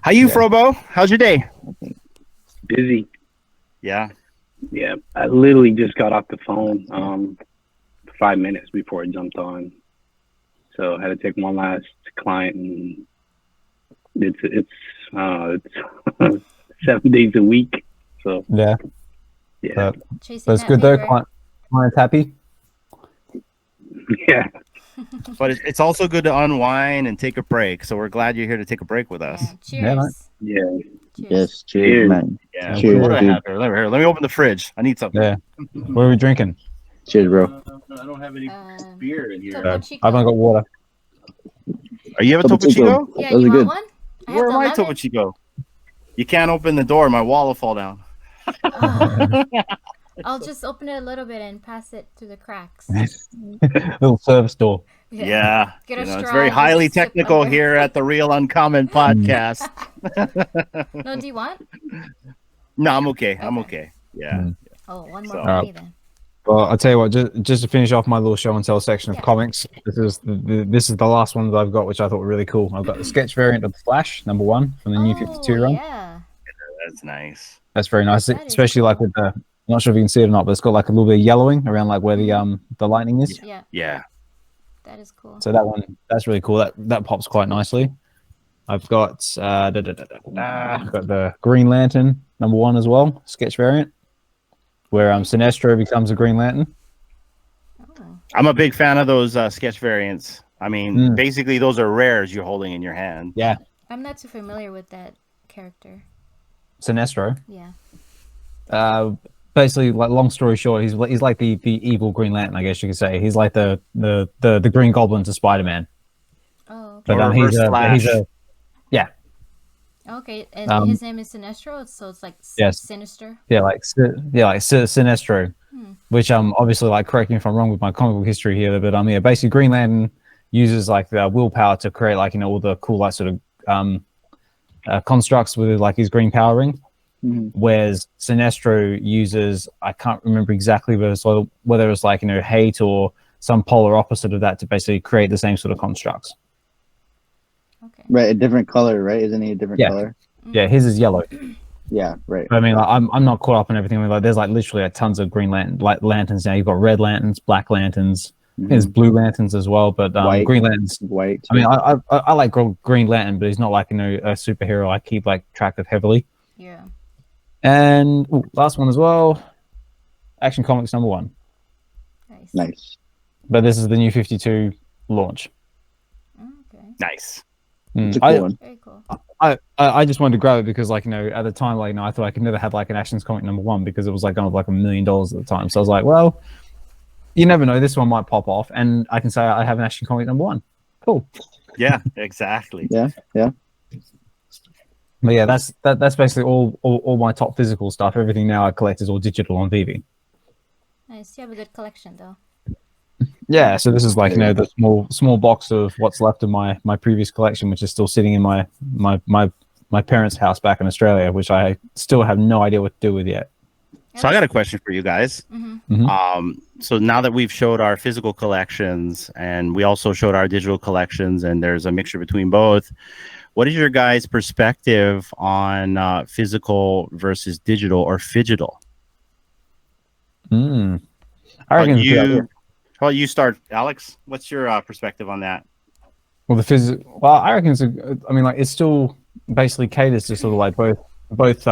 How you, Frobo? How's your day? Busy. Yeah. Yeah. I literally just got off the phone 5 minutes before I jumped on. So I had to take one last client, and it's 7 days a week. So yeah. That's good though. Client's happy. Yeah. But it's also good to unwind and take a break. So we're glad you're here to take a break with us. Yeah, cheers. Yeah. Yes, cheers, man. Yeah. Cheers, what do I have here? Let me open the fridge. I need something. Yeah. What are we drinking? Cheers, bro. I don't have any beer in here. I've only got water. Are you have a Topo Chico? Yeah, you want one? Where am I, Topo Chico? You can't open the door. My wall will fall down. I'll just open it a little bit and pass it through the cracks. Little service door. Yeah. Get a straw, it's very highly technical here at the Real Uncommon podcast. No, do you want? No, I'm okay. I'm okay. Yeah. Oh, one more for me then. Well, I'll tell you what. Just to finish off my little show and tell section of comics, this is the last one that I've got, which I thought were really cool. I've got the sketch variant of the Flash, #1 from the New 52 run. Yeah. That's nice. That's very nice, especially like with the. I'm not sure if you can see it or not, but it's got like a little bit of yellowing around like where the lightning is. Yeah. Yeah. That is cool. So that's really cool. That pops quite nicely. I've got I've got the Green Lantern #1 as well, sketch variant, where Sinestro becomes a Green Lantern. Oh. I'm a big fan of those sketch variants. I mean, basically those are rares you're holding in your hand. Yeah. I'm not too familiar with that character. Sinestro. Yeah. basically, like, long story short, he's like the evil Green Lantern, I guess you could say. He's like the Green Goblin to Spider-Man. Oh, okay. But Reverse Flash. Yeah. Okay, and his name is Sinestro, so it's like yes. sinister. Yeah, like Sinestro. Which obviously, like, correct me if I'm wrong with my comic book history here, but yeah, basically Green Lantern uses like the willpower to create, like, all the cool, like, sort of constructs with, like, his green power ring. Whereas Sinestro uses, I can't remember exactly, but it's like, whether it's like, hate or some polar opposite of that to basically create the same sort of constructs. Okay. Right, a different color, right? Isn't he a different color? Yeah, his is yellow. Yeah, right. But I mean, like, I'm not caught up in everything. Like, there's like literally like tons of Green lanterns now. You've got red lanterns, black lanterns. There's blue lanterns as well, but White. Green lanterns. White. I mean, I like Green Lantern, but he's not like, a superhero I keep like track of heavily. Yeah. And last one as well, Action Comics #1. Nice. But this is the New 52 launch. Okay. Nice. It's a cool one. Very cool. I just wanted to grab it because, like, at the time, like, I thought I could never have like an Action Comic #1 because it was like kind of like $1 million at the time. So I was like, well, you never know, this one might pop off, and I can say I have an Action Comic #1. Cool. Yeah, exactly. Yeah. But yeah, that's basically all my top physical stuff. Everything now I collect is all digital on VeVe. Nice. You have a good collection, though. Yeah, so this is like, the small box of what's left of my previous collection, which is still sitting in my parents' house back in Australia, which I still have no idea what to do with yet. So I got a question for you guys. So now that we've showed our physical collections and we also showed our digital collections, and there's a mixture between both, what is your guys' perspective on physical versus digital or phygital? I reckon How about you start, Alex? What's your perspective on that? Well, I reckon I mean, like, it still basically caters to sort of like both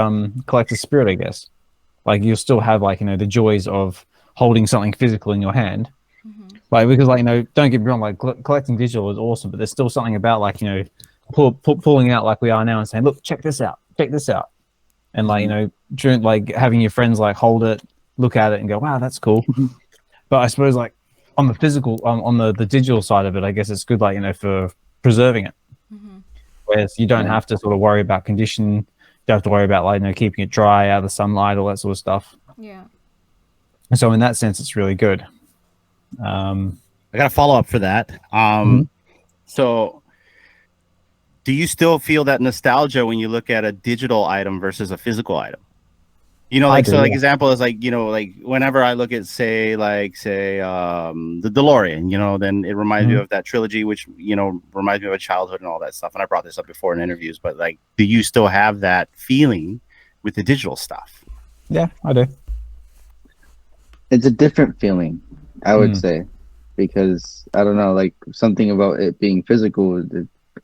collector spirit, I guess. Like, you'll still have, like, the joys of holding something physical in your hand. Like, because, like, don't get me wrong, like, collecting digital is awesome, but there's still something about, like, pulling out like we are now and saying, look, check this out, and, like, during, like, having your friends like hold it, look at it, and go, wow, that's cool. But I suppose, like, on the physical, on the digital side of it, I guess it's good, like, for preserving it. Whereas you don't have to sort of worry about condition. You don't have to worry about, like, keeping it dry, out of the sunlight, all that sort of stuff. Yeah. So in that sense, it's really good. I got a follow up for that. So do you still feel that nostalgia when you look at a digital item versus a physical item? Like, so, like, example is like, like whenever I look at, say the DeLorean, then it reminds me of that trilogy, which, reminds me of a childhood and all that stuff. And I brought this up before in interviews, but, like, do you still have that feeling with the digital stuff? Yeah, I do. It's a different feeling, I would say, because I don't know, like, something about it being physical,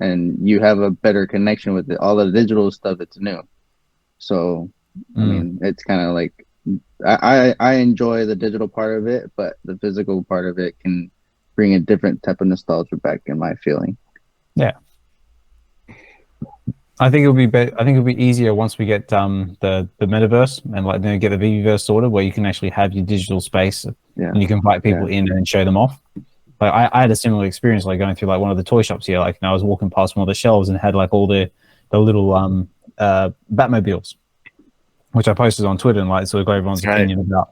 and you have a better connection with it. All the digital stuff, it's new. So, I mean, it's kind of like, I enjoy the digital part of it, but the physical part of it can bring a different type of nostalgia back in my feeling. Yeah. I think it'll be easier once we get the metaverse and, like, get the VeVeverse sorted, where you can actually have your digital space and you can invite people in and show them off. Like, I had a similar experience, like, going through, like, one of the toy shops here. Like, I was walking past one of the shelves and had, like, all the little Batmobiles, which I posted on Twitter and, like, sort of got everyone's opinion about.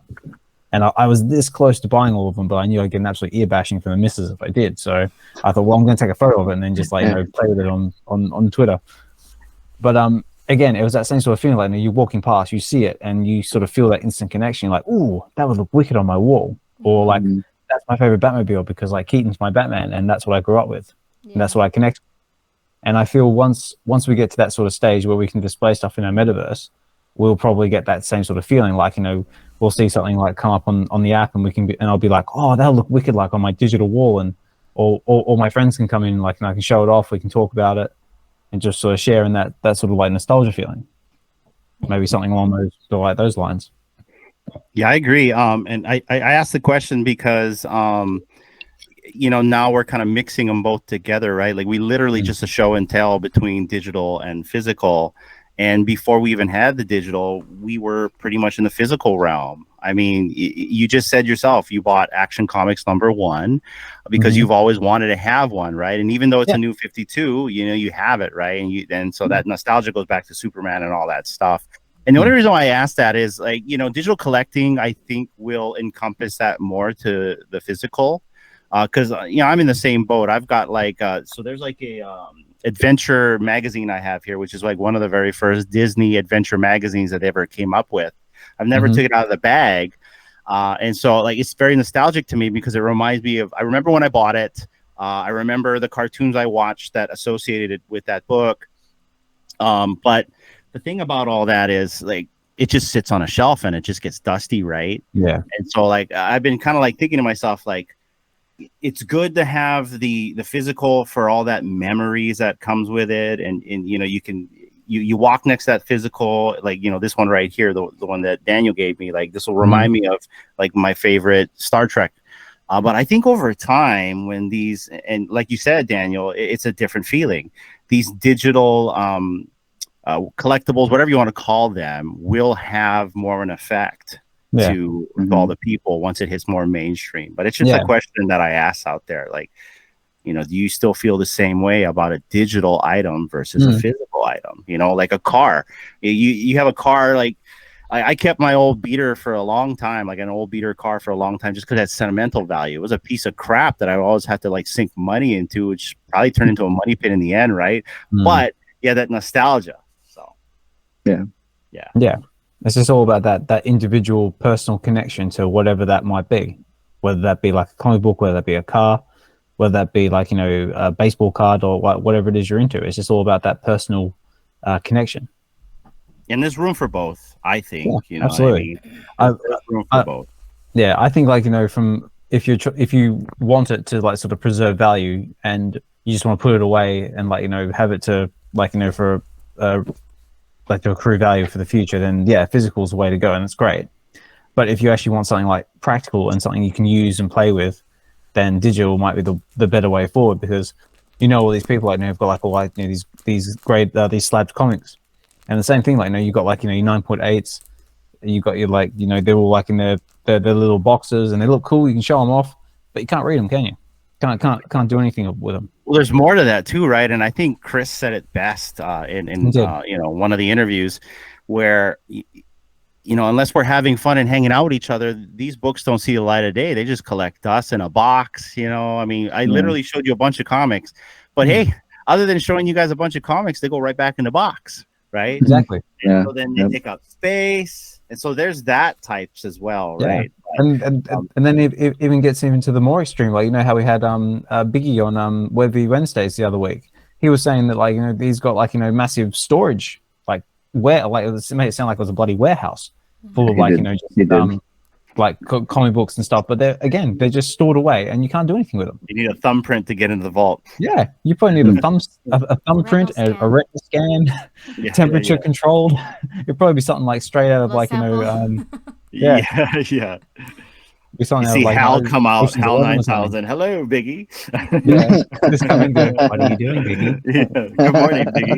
And I was this close to buying all of them, but I knew I'd get an absolute ear bashing from the missus if I did. So I thought, well, I'm going to take a photo of it and then just, like, play with it on Twitter. But again, it was that same sort of feeling, like, you're walking past, you see it, and you sort of feel that instant connection. You're like, ooh, that would look wicked on my wall. Or, like, that's my favorite Batmobile because, like, Keaton's my Batman, and that's what I grew up with. And that's what I connect with. And I feel once we get to that sort of stage where we can display stuff in our metaverse, we'll probably get that same sort of feeling. Like, we'll see something, like, come up on the app, and I'll be like, oh, that'll look wicked, like, on my digital wall, and or my friends can come in, like, and I can show it off. We can talk about it and just sort of share in that sort of, like, nostalgia feeling. Maybe something along those lines. Yeah, I agree. And I asked the question because now we're kind of mixing them both together, right? Like, we literally just a show and tell between digital and physical. And before we even had the digital, we were pretty much in the physical realm. I mean, you just said yourself, you bought Action Comics #1 because you've always wanted to have one, right? And even though it's a new 52, you know, you have it, right? And so that nostalgia goes back to Superman and all that stuff. And the only reason why I asked that is, like, you know, digital collecting, I think, will encompass that more to the physical. Because, you know, I'm in the same boat. I've got like, so there's like a adventure magazine I have here, which is like one of the very first Disney adventure magazines that they ever came up with. I've never took it out of the bag. And so, like, it's very nostalgic to me because it reminds me of, I remember when I bought it. I remember the cartoons I watched that associated it with that book. But the thing about all that is, like, it just sits on a shelf and it just gets dusty, right? Yeah. And so, like, I've been kind of like thinking to myself, like, it's good to have the physical for all that memories that comes with it. And you know, you walk next to that physical, like, you know, this one right here, the one that Daniel gave me, like, this will remind me of like my favorite Star Trek. But I think over time, when these, and like you said, Daniel, it's a different feeling. These digital collectibles, whatever you want to call them, will have more of an effect to all the people once it hits more mainstream. But it's just a question that I ask out there, like, you know, do you still feel the same way about a digital item versus a physical item? You know, like a car. You have a car, like, I kept my old beater for a long time, like an old beater car for a long time, just because it had sentimental value. It was a piece of crap that I always had to like sink money into, which probably turned into a money pit in the end, right? But yeah, that nostalgia. So yeah. It's just all about that individual personal connection to whatever that might be, whether that be like a comic book, whether that be a car, whether that be like, you know, a baseball card or whatever it is you're into. It's just all about that personal connection. And there's room for both, I think. Yeah, you know, absolutely. I mean, there's room for both. Yeah, I think, like, you know, from if you want it to like sort of preserve value and you just want to put it away and, like, you know, have it to, like, you know, for like to accrue value for the future, then yeah, physical is the way to go, and it's great. But if you actually want something like practical and something you can use and play with, then digital might be the better way forward, because, you know, all these people, like, you know, have got like all, like, you know, these great these slabbed comics, and the same thing, like, you know, you got like, you know, your 9.8s, you got your, like, you know, they're all like in their little boxes and they look cool, you can show them off, but you can't read them, can you? Can't do anything with them. Well, there's more to that too, right? And I think Chris said it best in you know, one of the interviews, where you know, unless we're having fun and hanging out with each other, these books don't see the light of day. They just collect dust in a box. You know, I mean, I literally showed you a bunch of comics, but hey, other than showing you guys a bunch of comics, they go right back in the box, right? Exactly. And so then they take up space, and so there's that types as well, right? And then it even gets even to the more extreme, like, you know how we had Biggie on VeVe Wednesdays the other week. He was saying that, like, you know, he's got, like, you know, massive storage, like, where, like, it made it sound like it was a bloody warehouse full of, like, you know, just, like comic books and stuff. But they're just stored away, and you can't do anything with them. You need a thumbprint to get into the vault. Yeah, you probably need a thumbprint, a retina scan, temperature controlled. It'd probably be something like straight out of, like, you know, yeah. You see like Hal come out, Hal 9000. Hello, Biggie. Just come in and go, what are you doing, Biggie? Good morning, Biggie.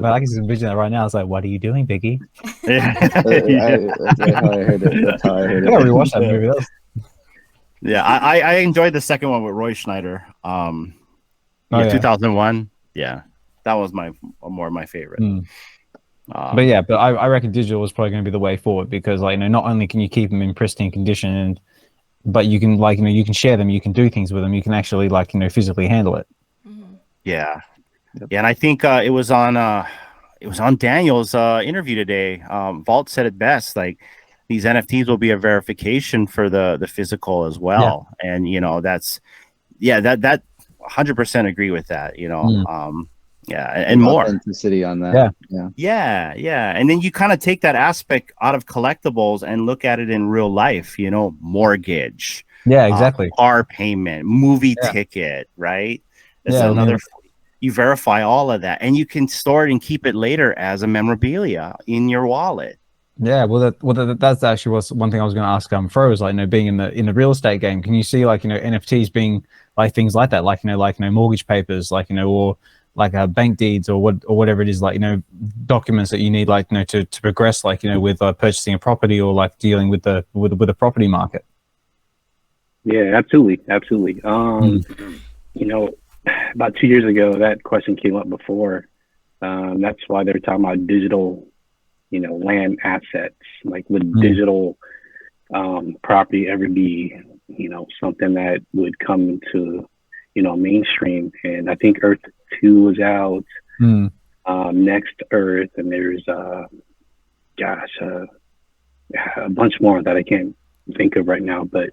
Man, I can just envision that right now. It's like, what are you doing, Biggie? That's how I heard it. That's how I heard it. I gotta rewatch that movie. Yeah, I enjoyed the second one with Roy Schneider. 2001. Yeah, that was more of my favorite. But yeah, but I reckon digital is probably going to be the way forward, because, like, you know, not only can you keep them in pristine condition, but you can, like, you know, you can share them, you can do things with them, you can actually, like, you know, physically handle it. Yeah, and I think it was on Daniel's interview today. Vault said it best. Like, these NFTs will be a verification for the physical as well, and, you know, that 100% agree with that. You know. And more authenticity on that. Yeah. And then you kind of take that aspect out of collectibles and look at it in real life, you know, mortgage. Yeah, exactly. Car payment, movie ticket, right? That's another. You verify all of that, and you can store it and keep it later as a memorabilia in your wallet. Yeah, well, that's actually was one thing I was going to ask. Froze, like, you know, being in the real estate game, can you see, like, you know, NFTs being like things like that, like, you know, mortgage papers, like, you know, or bank deeds or whatever it is, like, you know, documents that you need, like, you know, to progress, like, you know, with purchasing a property or like dealing with the property market. Yeah, absolutely. You know, about 2 years ago, that question came up before. That's why they're talking about digital, you know, land assets. Like, would digital property ever be, you know, something that would come into, you know, mainstream? And I think Earth 2 was out, Next Earth, and there's a bunch more that I can't think of right now, but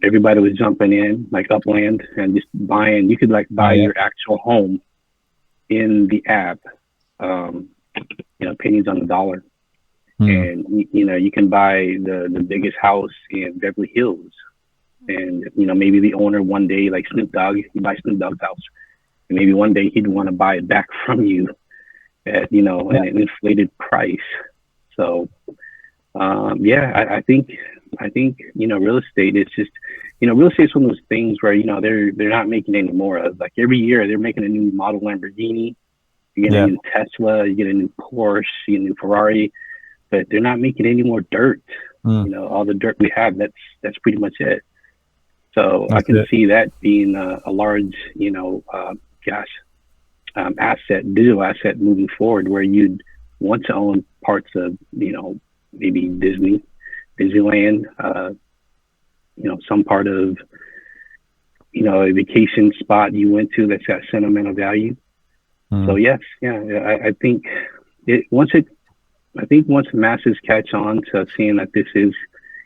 everybody was jumping in, like Upland, and just buying. You could like buy your actual home in the app, you know, pennies on the dollar. And you know, you can buy the biggest house in Beverly Hills, and you know, maybe the owner one day, like Snoop Dogg, you buy Snoop Dogg's house, and maybe one day he'd want to buy it back from you at, you know, an inflated price. So I think you know, real estate is just, you know, real estate's one of those things where, you know, they're not making any more of. Like every year they're making a new model Lamborghini, you get a new Tesla, you get a new Porsche, you get a new Ferrari, but they're not making any more dirt. You know, all the dirt we have, that's pretty much it. So I can see that being a large, you know, digital asset moving forward, where you'd want to own parts of, you know, maybe Disneyland, you know, some part of, you know, a vacation spot you went to that's got sentimental value. So yes, I think once masses catch on to seeing that this is,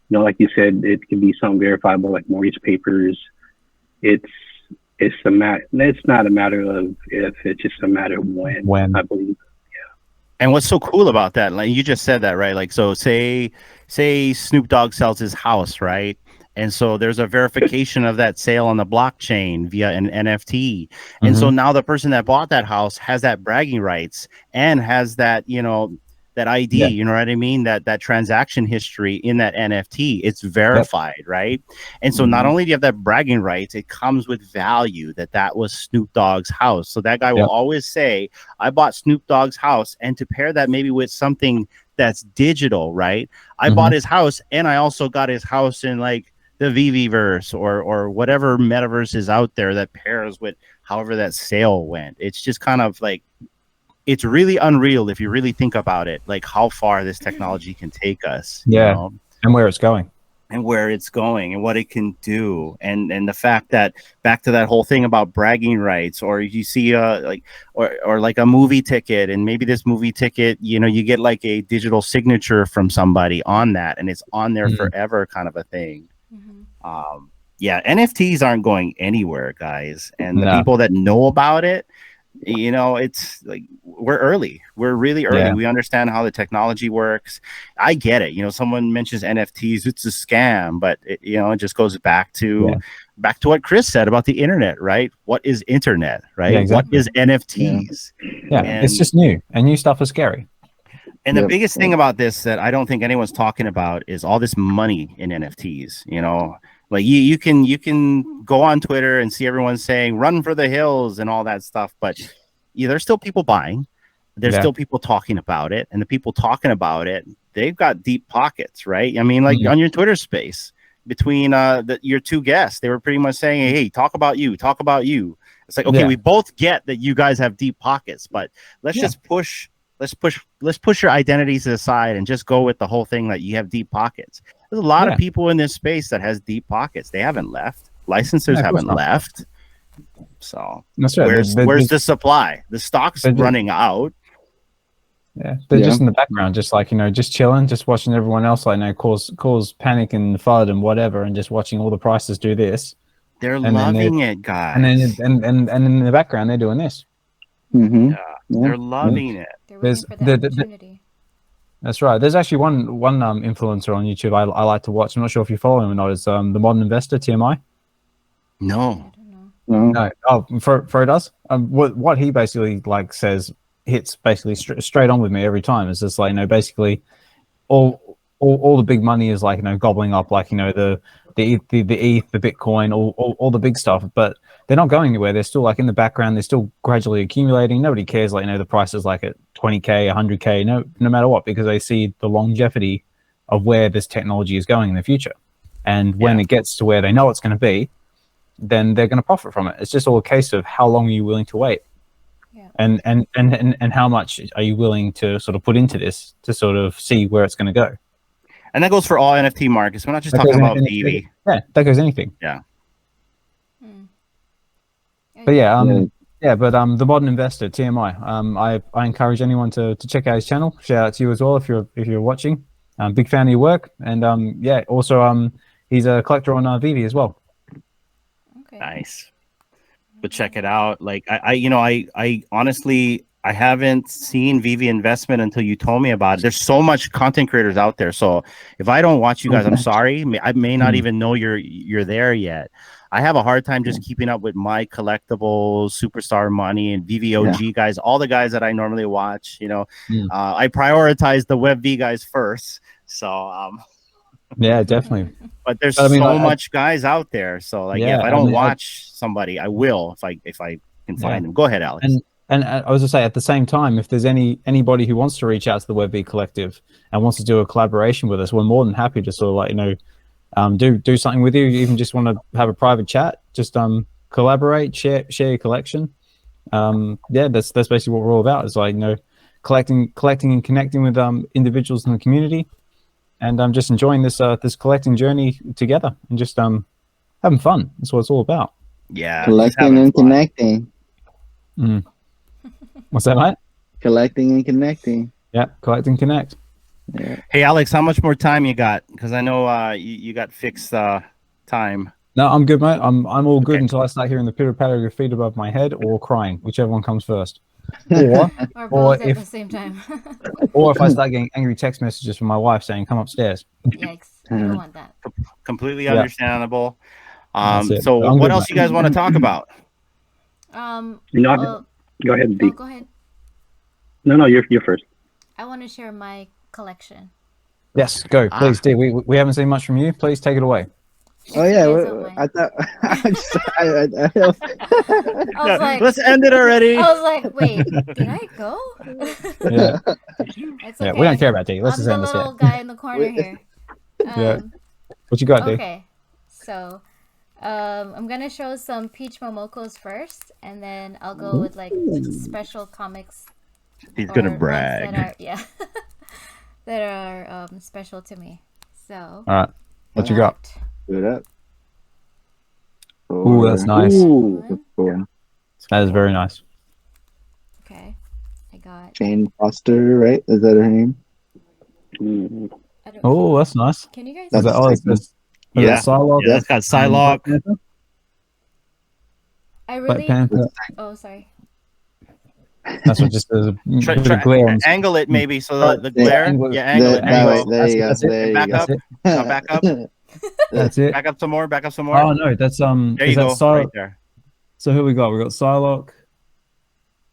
you know, like you said, it can be something verifiable, like mortgage papers. It's not a matter of if, it's just a matter of when. I believe. And what's so cool about that, like you just said that, right? Like, so say Snoop Dogg sells his house, right? And so there's a verification of that sale on the blockchain via an NFT. And so now the person that bought that house has that bragging rights and has that, you know, that ID, you know what I mean? That transaction history in that NFT, it's verified, right? And so not only do you have that bragging rights, it comes with value that was Snoop Dogg's house. So that guy will always say, I bought Snoop Dogg's house. And to pair that maybe with something that's digital, right? I bought his house, and I also got his house in like the VeVe verse or whatever metaverse is out there that pairs with however that sale went. It's just kind of like, it's really unreal if you really think about it, like how far this technology can take us. You know? And where it's going. And where it's going and what it can do. And the fact that, back to that whole thing about bragging rights, or you see like like a movie ticket, and maybe this movie ticket, you know, you get like a digital signature from somebody on that, and it's on there forever, kind of a thing. NFTs aren't going anywhere, guys. And the people that know about it, you know, it's like we're really early. We understand how the technology works. I get it. You know, someone mentions NFTs, it's a scam, but it, you know, it just goes back to what Chris said about the internet, right? What is internet, right? What is NFTs? It's just new, and new stuff is scary. And the biggest thing about this that I don't think anyone's talking about is all this money in NFTs. You know, like you can go on Twitter and see everyone saying run for the hills and all that stuff, but there's still people buying. There's still people talking about it, and the people talking about it, they've got deep pockets, right? I mean, like on your Twitter space between your two guests, they were pretty much saying, hey, talk about you. It's like, okay, we both get that you guys have deep pockets, but let's just push your identities aside and just go with the whole thing that you have deep pockets. There's a lot of people in this space that has deep pockets. They haven't left. Licensors haven't left. So that's right. Where's the supply? The stock's running out. Yeah, they're just in the background, just like, you know, just chilling, just watching everyone else, like, you know, cause panic and FUD and whatever, and just watching all the prices do this. They're loving it, guys. And then and in the background they're doing this. They're loving it. They're waiting for the opportunity. That's right. There's actually one influencer on YouTube I like to watch. I'm not sure if you follow him or not. It's the Modern Investor, TMI. No. Oh, Fro does. What he basically like says hits basically straight on with me every time. It's just like, you know, basically all the big money is like, you know, gobbling up, like, you know, the ETH, the Bitcoin, all the big stuff, but they're not going anywhere. They're still like in the background. They're still gradually accumulating. Nobody cares, like, the price is like at 20K, 100K, no matter what, because they see the longevity of where this technology is going in the future. And when it gets to where they know it's going to be, then they're going to profit from it. It's just all a case of how long are you willing to wait, and how much are you willing to sort of put into this to sort of see where it's going to go. And that goes for all NFT markets. We're not just talking about VeVe. Yeah, that goes anything. Yeah. But but the Modern Investor, TMI. I encourage anyone to check out his channel. Shout out to you as well if you're watching. Big fan of your work, and also he's a collector on VeVe as well. Okay. Nice. But check it out. Like I honestly, I haven't seen VeVe Investment until you told me about it. There's so much content creators out there. So if I don't watch you guys, I'm sorry. I may not even know you're there yet. I have a hard time just keeping up with my collectibles, Superstar Money, and VVOG guys, all the guys that I normally watch. I prioritize the WebV guys first. So yeah, definitely. But there's so much guys out there. So like, if I don't watch somebody, I will if I can find them. Go ahead, Alex. And I was gonna say, at the same time, if there's anybody who wants to reach out to the WebV Collective and wants to do a collaboration with us, we're more than happy to sort of do something with you. You even just want to have a private chat, just collaborate, share your collection. That's basically what we're all about. Is collecting and connecting with individuals in the community, and I'm just enjoying this collecting journey together, and just having fun. That's what it's all about. Yeah, collecting and connecting. What's that, mate? Collecting and connecting. Yeah, collect and connect. Yeah. Hey, Alex, how much more time you got? Because I know you got fixed time. No, I'm good, mate. I'm all good until I start hearing the pitter patter of your feet above my head, or crying, whichever one comes first. Or both at the same time. Or if I start getting angry text messages from my wife saying, "Come upstairs." Yikes! I don't want that. Completely understandable. So what else you guys want to talk about? Go ahead, D. Go ahead. No, you're first. I want to share my collection. Yes, go, please, D. We haven't seen much from you. Please take it away. Oh yeah, I thought. I was like, let's end it already. I was like, wait, did I go? Yeah. It's okay. We don't care about D. Let's just I'm end the this little guy in the corner here. What you got, D? Okay, so I'm gonna show some Peach Momokos first, and then I'll go with like special comics. He's gonna brag. That are special to me. So. All right, what you got? Do it up. Ooh, that's nice. Ooh, cool. That is very nice. Okay, I got Jane Foster, right? Is that her name? Oh, that's nice. Can you guys? Is that, Psylocke. Yeah, that's got Psylocke. I really. Oh, sorry. That's what just does a glare. Angle it maybe so the glare. Angle it. There you go. There you back go. up. Come back up. That's it. Back up some more. Back up some more. Oh no, that's There you go. Right there. So who we got? We got Psylocke.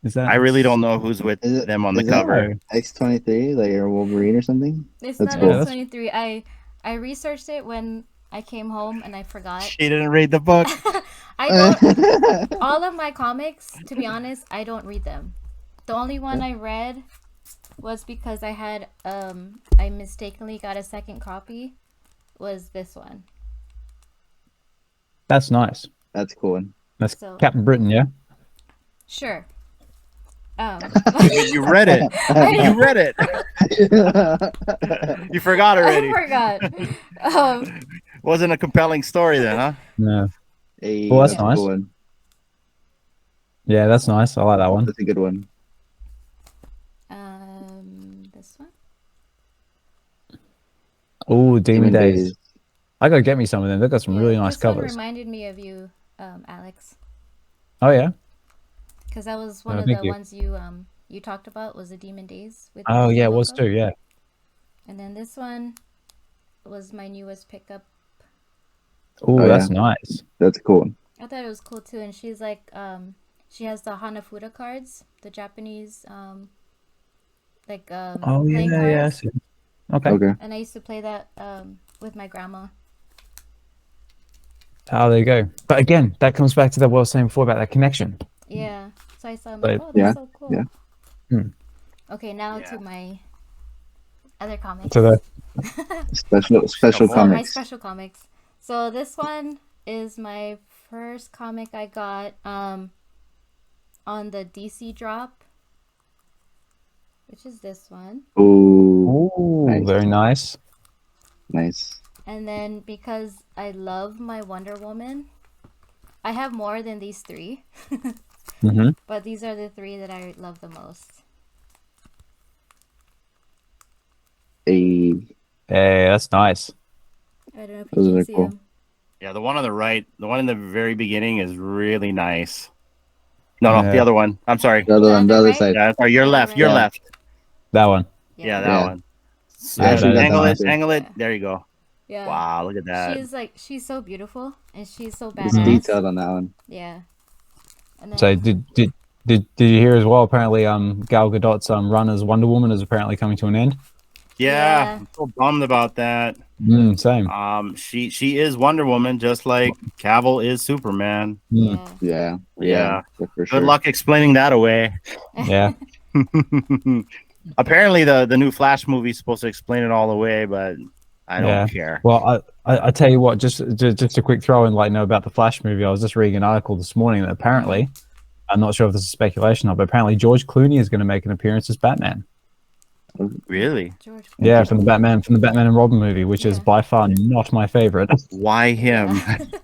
Is that? I really don't know who's with them on the cover. X-23, like a Wolverine or something. It's not X-23. I researched it when I came home and I forgot. She didn't read the book. I don't. All of my comics, to be honest, I don't read them. The only one I read was because I had I mistakenly got a second copy. Was this one? That's nice. That's cool. That's Captain Britain, yeah. Sure. You read it. You read it. You forgot already. I forgot. Wasn't a compelling story then, huh? No. Hey, well, that's nice. Cool. Yeah, that's nice. I like that one. That's a good one. This one. Oh, Demon Days. I gotta get me some of them. They've got some really nice covers. This one reminded me of you, Alex. Oh yeah. Because that was one of the ones you talked about was the Demon Days. With oh yeah, it was too. Yeah. And then this one was my newest pickup. Oh, that's nice. That's cool. I thought it was cool too, and she's like, she has the Hanafuda cards, the Japanese, oh playing yeah, cards. yeah. Okay. And I used to play that with my grandma. Oh, there you go. But again, that comes back to what I was saying before about that connection. Yeah. So I saw, I'm But- like, oh, that's so cool. yeah. Okay, now to my other comics. To the special more. My comics. special comics. So this one is my first comic I got on the DC drop, which is this one. Ooh, Ooh, Nice. very nice. nice. And then because I love my Wonder Woman, I have more than these three, Mm-hmm. but these are the three that I love the most. A Hey, that's nice. I don't know if Those you are can see cool. them. Yeah, the one on the right, the one in the very beginning is really nice. No, Yeah. the other one. I'm sorry. the other one, the other other right? side. Yeah, sorry, your Yeah, left. right. Your Yeah. left. That one. Yeah, that Yeah. one. Yeah, actually got Angle that it, too. angle it. Yeah. There you go. Yeah. Wow, look at that. She's so beautiful and she's so It's badass. detailed on that one. Yeah. And then, So did you hear as well? Apparently, Gal Gadot's run as Wonder Woman is apparently coming to an end. Yeah, I'm so bummed about that. Same. She is Wonder Woman, just like Cavill is Superman. Mm, yeah. Yeah, for Good sure. luck explaining that away. yeah. Apparently, the new Flash movie is supposed to explain it all away, but I don't care. Well, I tell you what, just a quick throw in, like, about the Flash movie. I was just reading an article this morning that apparently, I'm not sure if this is speculation or, but apparently George Clooney is going to make an appearance as Batman. Really? George. Yeah, from the Batman and Robin movie, which is Yeah. by far not my favorite. Why him?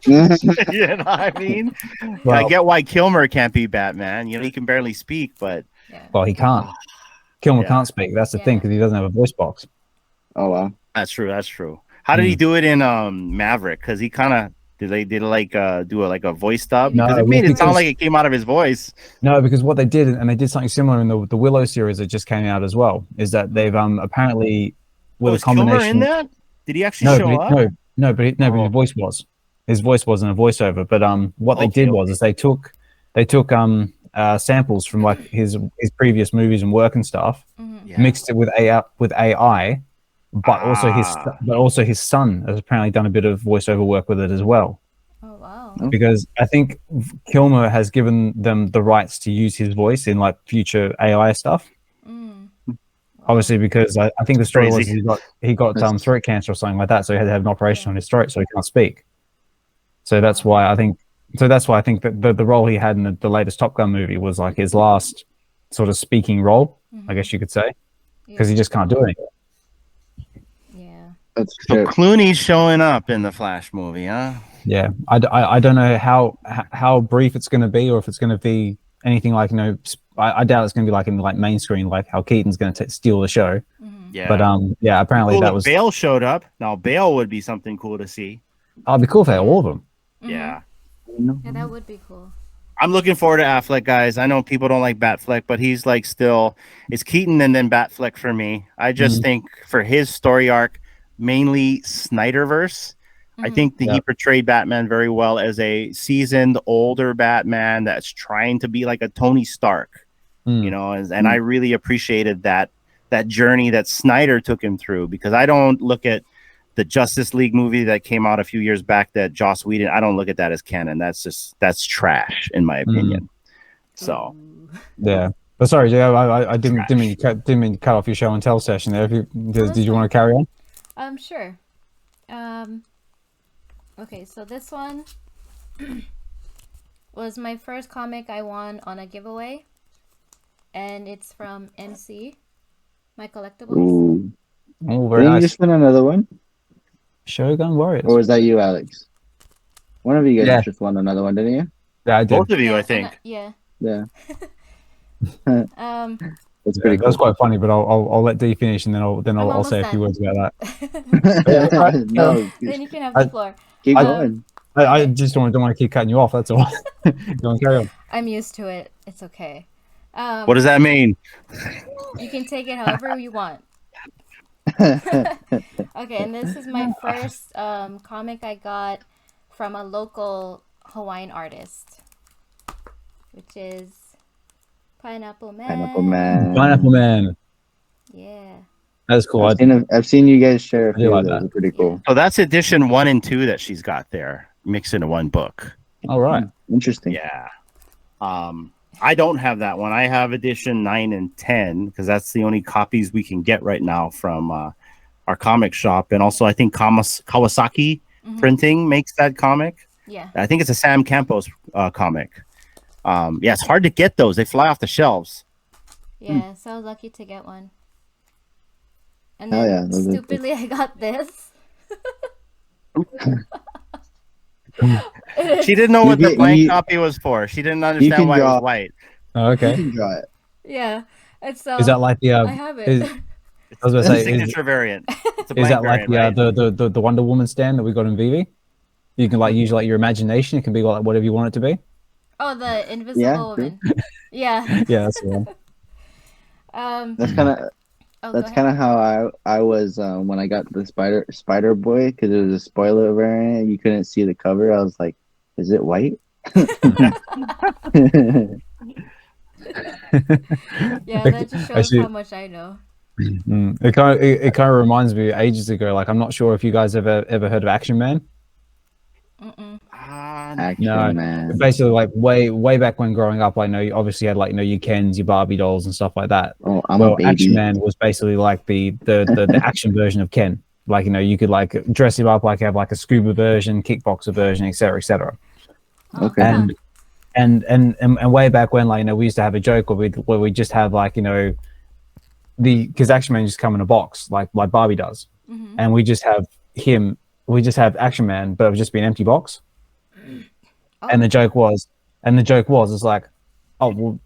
Yeah. You know what I mean? I Well, get why Kilmer can't be Batman. You know, he can barely speak, but Yeah. well, he can't. Kilmer Yeah. can't speak. That's the thing, Yeah. because he doesn't have a voice box. Oh wow. that's true. That's true. How did he do it in Maverick? Because he kind of do a voice dub? No, Because it made it sound because- like it came out of his voice. No, because what they did, and they did something similar in the Willow series that just came out as well, is that they've apparently with a Was Kilmer combination. in that? Did he actually No, show but up? but Oh. his voice was. His voice wasn't a voiceover. But what they Okay, did was is they took samples from like his previous movies and work and stuff, Mm-hmm. mixed it with AI, but also his son has apparently done a bit of voiceover work with it as well. Oh wow. Because I think Kilmer has given them the rights to use his voice in like future AI stuff. Mm. Obviously, because I think the story was Crazy. he got throat cancer or something like that, so he had to have an operation on his throat, so he can't speak. So that's why I think that the role he had in the latest Top Gun movie was like his last sort of speaking role, I guess you could say, because he just can't do anything. Yeah. That's So true. Clooney's showing up in the Flash movie, huh? Yeah, I don't know how brief it's going to be, or if it's going to be anything like I doubt it's going to be like in like main screen, like how Keaton's going to steal the show. Yeah. But yeah, apparently cool that if was. Bale showed up. Now Bale would be something cool to see. I'd be cool if they had all of them. Yeah. Yeah, that would be cool. I'm looking forward to Affleck, guys. I know people don't like Batfleck, but he's like still it's Keaton and then Batfleck for me. I just think for his story arc, mainly Snyderverse, I think that he portrayed Batman very well as a seasoned older Batman that's trying to be like a Tony Stark, you know, and I really appreciated that journey that Snyder took him through, because I don't look at the Justice League movie that came out a few years back that Joss Whedon, I don't look at that as canon. That's trash in my opinion. So yeah. But sorry, Jay, I didn't mean to cut off your show and tell session there. Did you want to carry on? Sure. Okay, so this one was my first comic I won on a giveaway, and it's from MC, my collectibles. Ooh. Oh, very Didn't you nice. just win another one? Shogun Warriors. Or was that you, Alex? One of you guys Yeah. just won another one, didn't you? Yeah, I did. both of you, I and think. yeah. Yeah. Um, That's pretty That's cool. quite funny, but I'll let D finish, and then I'll almost say a few done. words about that. No, then you can have the floor. keep I- going. I just don't want to keep cutting you off. That's all. Go on, carry on. I'm used to it. It's okay. What does that mean? You can take it however you want. Okay, and this is my first comic I got from a local Hawaiian artist, which is Pineapple Man. Pineapple Man. Pineapple Man. Yeah. That's cool. I've seen you guys share a I do few like of those. that. They're pretty cool. So that's edition 1 and 2 that she's got there. mixed into one book. All right. Interesting. Yeah. I don't have that one. I have edition 9 and 10 because that's the only copies we can get right now from our comic shop. And also, I think Kawasaki Printing makes that comic. Yeah. I think it's a Sam Campos comic. Yeah, it's hard to get those. They fly off the shelves. Yeah, so I was lucky to get one. And Oh, then yeah, stupidly I got this. She didn't know what the blank copy was for. She didn't understand why it was white. Oh, okay. You can draw it. Yeah. And so Is that like the I have it. I was going to say, signature variant. It's a is that blank like variant, the Wonder Woman stand that we got in VeVe? You can like use like your imagination. It can be like whatever you want it to be. Oh, the Invisible Woman. Yeah. Yeah, that's the one. That's kind of that's kind of how I was when I got the Spider Boy, because it was a spoiler variant. You couldn't see the cover. I was like, is it white? Yeah, that just shows how much I know. It kind of reminds me ages ago. Like, I'm not sure if you guys ever heard of Action Man. Action Man. Basically, like way back when growing up, I know you obviously had like your Kens, your Barbie dolls, and stuff like that. Oh, I'm a baby. Action Man was basically like the action version of Ken. Like, you could like dress him up, like have like a scuba version, kickboxer version, etc., etc. Okay. And way back when, like, we used to have a joke where we just have like because Action Man just come in a box like Barbie does, and we just have him. We just have Action Man, but it would just be an empty box. Oh. And the joke was, it's like, oh well,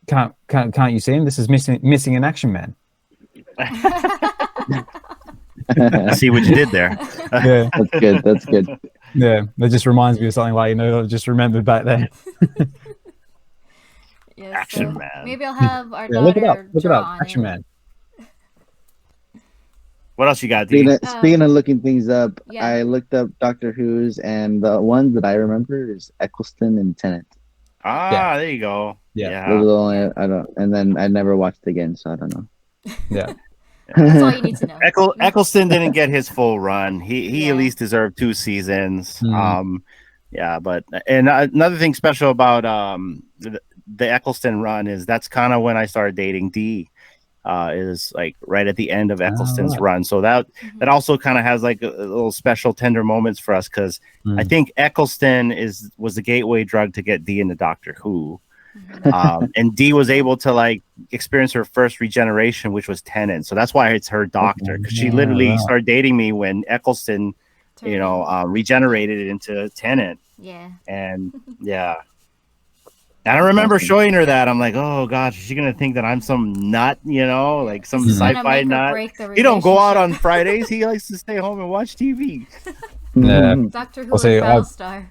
can't you see him? This is missing an Action Man. I see what you did there. Yeah, that's good. That's good. Yeah, that just reminds me of something like I just remembered back then. Yeah, Action Man. Maybe I'll have our daughter look it up. on Action Man. What else you got, D? Speaking of looking things up, yeah. I looked up Doctor Who's, and the ones that I remember is Eccleston and Tennant. Ah, there you go. Yeah. Those are the only I don't, and then I never watched it again, so I don't know. Yeah. That's all you need to know. Eccleston didn't get his full run. He at least deserved 2 seasons. Yeah, but and another thing special about the Eccleston run is that's kind of when I started dating D. Is like right at the end of Eccleston's run, so that also kind of has like a little special tender moments for us, because I think Eccleston was the gateway drug to get D into Doctor Who. And D was able to like experience her first regeneration, which was Tennant. So that's why it's her doctor, because she literally started dating me when Eccleston, regenerated it into Tennant. Yeah. And yeah. And I remember showing her that. I'm like, oh gosh, is she gonna think that I'm some nut, like some sci-fi nut? He don't go out on Fridays. He likes to stay home and watch TV. Yeah. Doctor Who and Battlestar.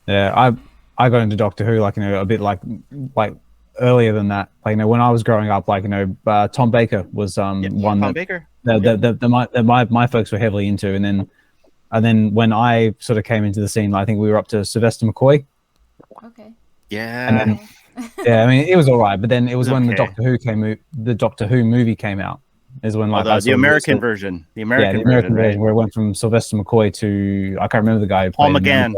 Yeah, I got into Doctor Who like a bit like earlier than that. Like when I was growing up, like Tom Baker was one Tom Baker. That my folks were heavily into, and then when I sort of came into the scene, I think we were up to Sylvester McCoy. Okay. Yeah. And then, yeah, I mean it was all right, but then it was when the Doctor Who movie came out. Is when like the American version. The American version, right? Where it went from Sylvester McCoy to I can't remember the guy. Paul McGann.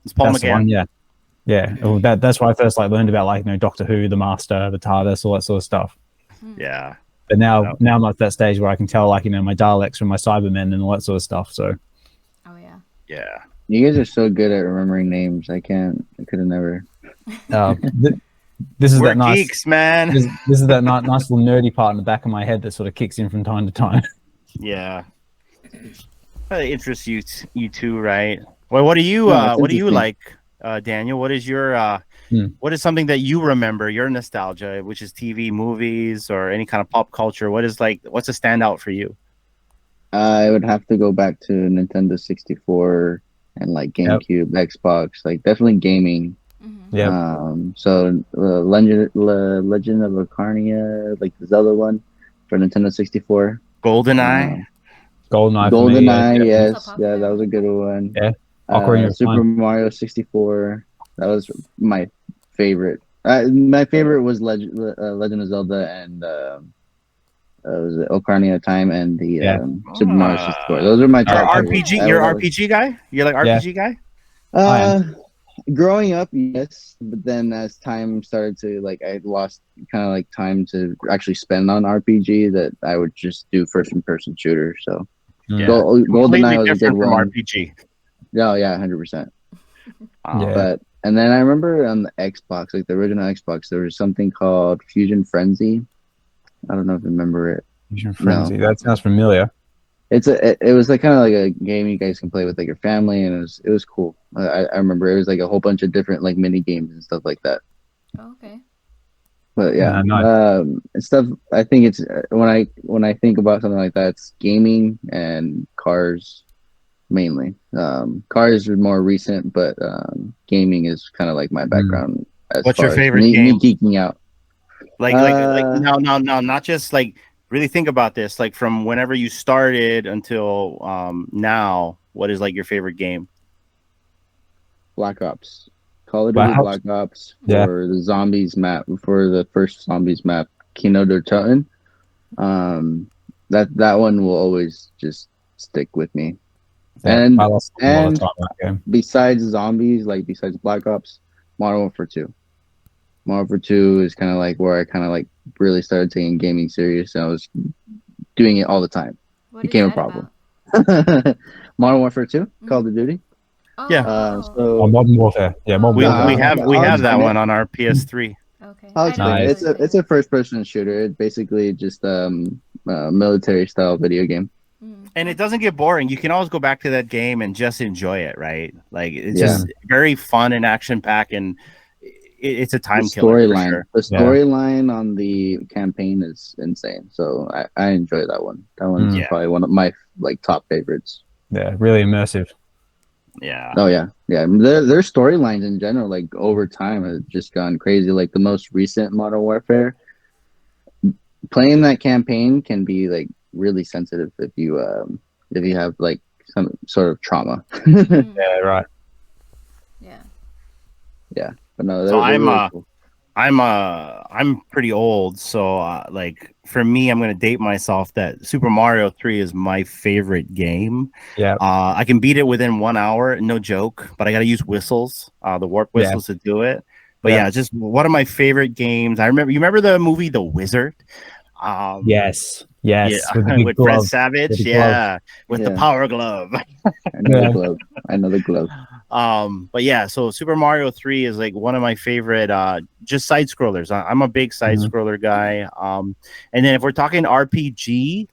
It's Paul McGann. Yeah. Well, that's where I first learned about Doctor Who, the Master, the TARDIS, all that sort of stuff. Yeah. But now I'm at that stage where I can tell my Daleks from my Cybermen and all that sort of stuff. So. Oh yeah. Yeah. You guys are so good at remembering names. I could have never. This is We're that nice geeks, man. This is that nice little nerdy part in the back of my head that sort of kicks in from time to time. Yeah. That interests you two, right? Well, what do you like, Daniel? What is your what is something that you remember, your nostalgia, which is TV, movies, or any kind of pop culture? What's a standout for you? I would have to go back to Nintendo 64 and like GameCube, Xbox, like definitely gaming. Yeah. So Legend of Ocarina, like the Zelda one for Nintendo 64. GoldenEye. GoldenEye. Yes, that was a good one. Yeah. Ocarina Super Mario 64. That was my favorite. My favorite was Legend of Zelda and was it Ocarina of Time and the Super Mario 64. Those are my top. RPG. You're an RPG guy. You're like RPG guy. Growing up, yes, but then as time started to like, I lost kind of like time to actually spend on RPG. That I would just do first-person shooter. So, Yeah, GoldenEye was a good different from one. RPG. Yeah, yeah, 100%. Yeah. But and then I remember on the Xbox, like the original Xbox, there was something called Fusion Frenzy. I don't know if you remember it. Fusion Frenzy. That sounds familiar. It was like kind of like a game you guys can play with like your family, and it was cool. I remember it was like a whole bunch of different like mini games and stuff like that. Oh, okay. But yeah, nice. stuff. I think it's when I think about something like that, it's gaming and cars mainly. Cars are more recent, but gaming is kind of like my background. As What's far your as favorite me game? geeking out. Like no, not just like really think about this. Like from whenever you started until now, what is like your favorite game? Black Ops. Call of Duty Black Ops for the zombies map, for the first zombies map, Kino der Toten. That one will always just stick with me. Yeah, and I lost a lot of time in that game. Besides zombies, like besides Black Ops, Modern Warfare 2. Modern Warfare 2 is kind of like where I kind of like really started taking gaming serious, and I was doing it all the time. What Became is a that problem. about? Modern Warfare 2, Call of Duty. Oh, Yeah. So Modern Warfare. Yeah, Modern Warfare. We have that one on our PS3. Okay. I'll explain it. It's a first person shooter. It's basically just military style video game. And it doesn't get boring. You can always go back to that game and just enjoy it, right? Like it's just very fun and action packed, and it's a time killer. Storyline. Sure. The storyline on the campaign is insane. So I enjoy that one. That one's probably one of my like top favorites. Yeah, really immersive. Yeah. Oh yeah, yeah. Their storylines in general, like over time, have just gone crazy. Like the most recent Modern Warfare, playing that campaign can be like really sensitive if you have like some sort of trauma. Yeah, right. Yeah. Yeah, but no. So I'm really cool. I'm pretty old, so like for me, I'm gonna date myself that Super Mario 3 is my favorite game. Yeah. I can beat it within 1 hour, no joke, but I gotta use whistles, the warp whistles to do it. But yeah, just one of my favorite games. You remember the movie The Wizard? Yes. Yeah, with Fred Savage, with the power glove. I know the glove. But yeah, so Super Mario 3 is like one of my favorite just side scrollers. I'm a big side scroller guy. And then if we're talking RPG,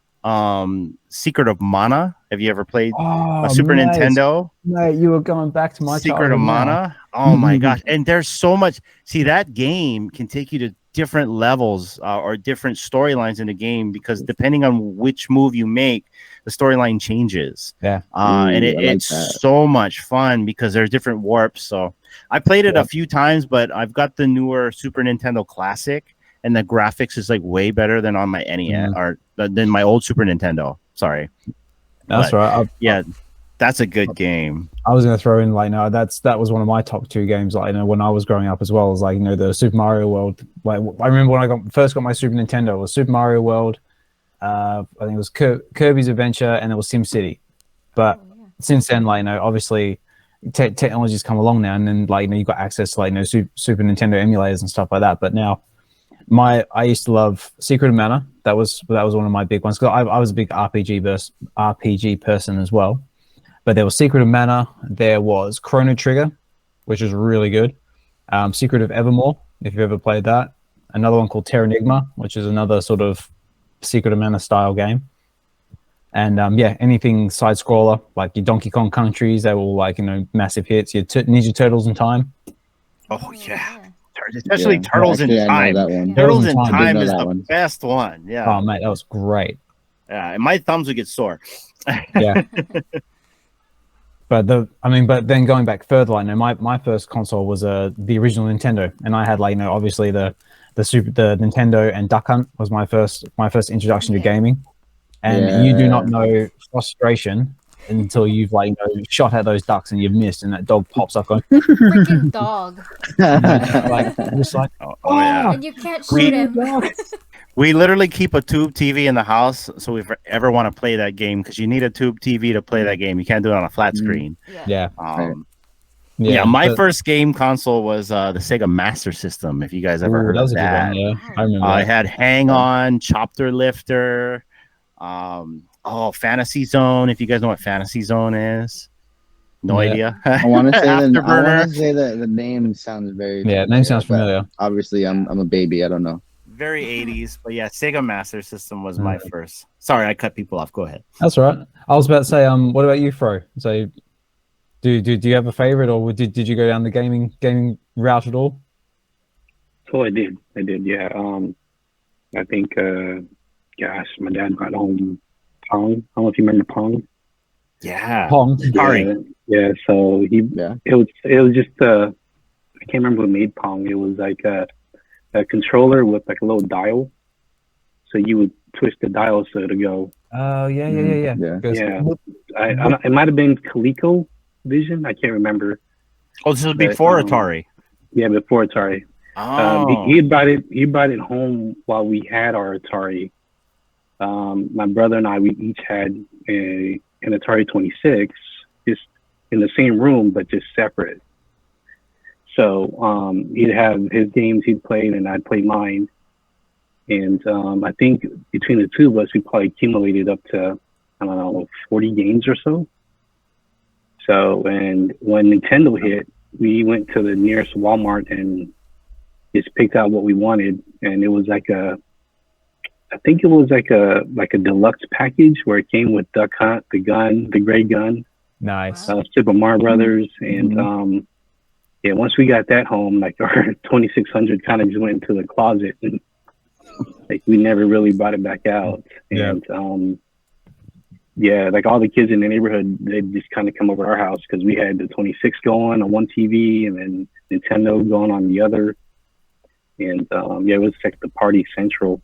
Secret of Mana. Have you ever played a Super Nintendo? Mate, you were going back to my Secret of Mana. Oh my gosh. And there's so much. See, that game can take you to different levels or different storylines in the game, because depending on which move you make, the storyline changes. And it's so much fun because there's different warps. So I played it a few times, but I've got the newer Super Nintendo Classic, and the graphics is like way better than on my NES or than my old Super Nintendo. Sorry. That's right. That's a good game. I was going to throw in like, no, that was one of my top 2 games. Like, when I was growing up as well, was like, the Super Mario World. Like, I remember when I first got my Super Nintendo, it was Super Mario World. I think it was Kirby's Adventure, and it was Sim City. But since then, like, obviously technology's come along now, and then like, you've got access to like, Super Nintendo emulators and stuff like that. But now, I used to love Secret of Mana. That was one of my big ones, because I was a big RPG person as well. But there was Secret of Mana. There was Chrono Trigger, which is really good. Secret of Evermore, if you've ever played that. Another one called Terranigma, which is another sort of Secret of Mana style game. And anything side scroller, like your Donkey Kong Countries, they were all like, massive hits. Your Ninja Turtles in Time. Oh yeah. Especially Turtles in Time. Turtles in Time is the best one. Yeah. Oh mate, that was great. Yeah, and my thumbs would get sore. Yeah. But then going back further, like, my first console was the original Nintendo, and I had like, obviously the Nintendo, and Duck Hunt was my first introduction to gaming. And you do not know frustration until you've like shot at those ducks and you've missed, and that dog pops up going freaking dog. like just like and you can't shoot him. We literally keep a tube TV in the house, so if we ever want to play that game, because you need a tube TV to play that game. You can't do it on a flat screen. Yeah. Yeah, my first game console was the Sega Master System. If you guys ever heard of that, yeah, I remember. I had Hang On, Chopper Lifter, Fantasy Zone. If you guys know what Fantasy Zone is, no idea. I want to say Afterburner. the name sounds very familiar, name sounds familiar. Obviously, I'm a baby. I don't know. Very 80s, but yeah, Sega Master System was my first. Sorry, I cut people off. Go ahead. That's all right. I was about to say, what about you, Fro? So, do you have a favorite, or did you go down the gaming route at all? Oh, I did. Yeah. I think, gosh, my dad brought home Pong. I don't know if you remember Pong. Yeah, Pong. Yeah. So it was just I can't remember who made Pong. It was like a controller with like a little dial, so you would twist the dial so to go. Oh yeah. It might have been ColecoVision. I can't remember. Oh, this was before Atari. Yeah, before Atari. Oh. He brought it home while we had our Atari. My brother and I, we each had an Atari 26, just in the same room but just separate. So he'd have his games he'd played and I'd play mine. And I think between the two of us, we probably accumulated up to, I don't know, 40 games or so. So, and when Nintendo hit, we went to the nearest Walmart and just picked out what we wanted. And it was like I think it was like a deluxe package where it came with Duck Hunt, the gun, the gray gun. Nice. Super Mario Brothers. And yeah, once we got that home, like our 2600 kind of just went into the closet and like we never really brought it back out. And yeah, like all the kids in the neighborhood, they'd just kind of come over to our house because we had the 26 going on one TV and then Nintendo going on the other. And yeah, it was like the party central.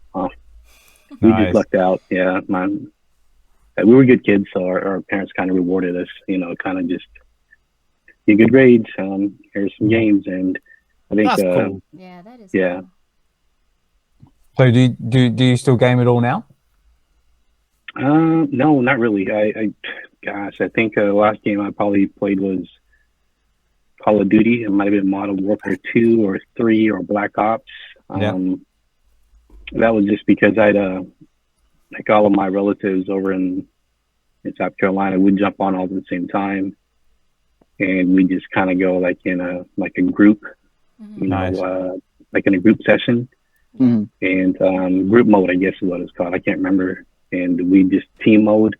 We just lucked out. Yeah, we were good kids, so our parents kind of rewarded us, kind of just get good grades. Here's some games, and I think that's cool. Yeah, that is yeah. cool. So do you still game at all now? No, not really. Gosh, I think the last game I probably played was Call of Duty. It might have been Modern Warfare 2 or 3 or Black Ops. That was just because I'd like all of my relatives over in South Carolina would jump on all at the same time, and we just kind of go like in a group, like in a group session, and group mode, I guess is what it's called. I can't remember. And we just team mode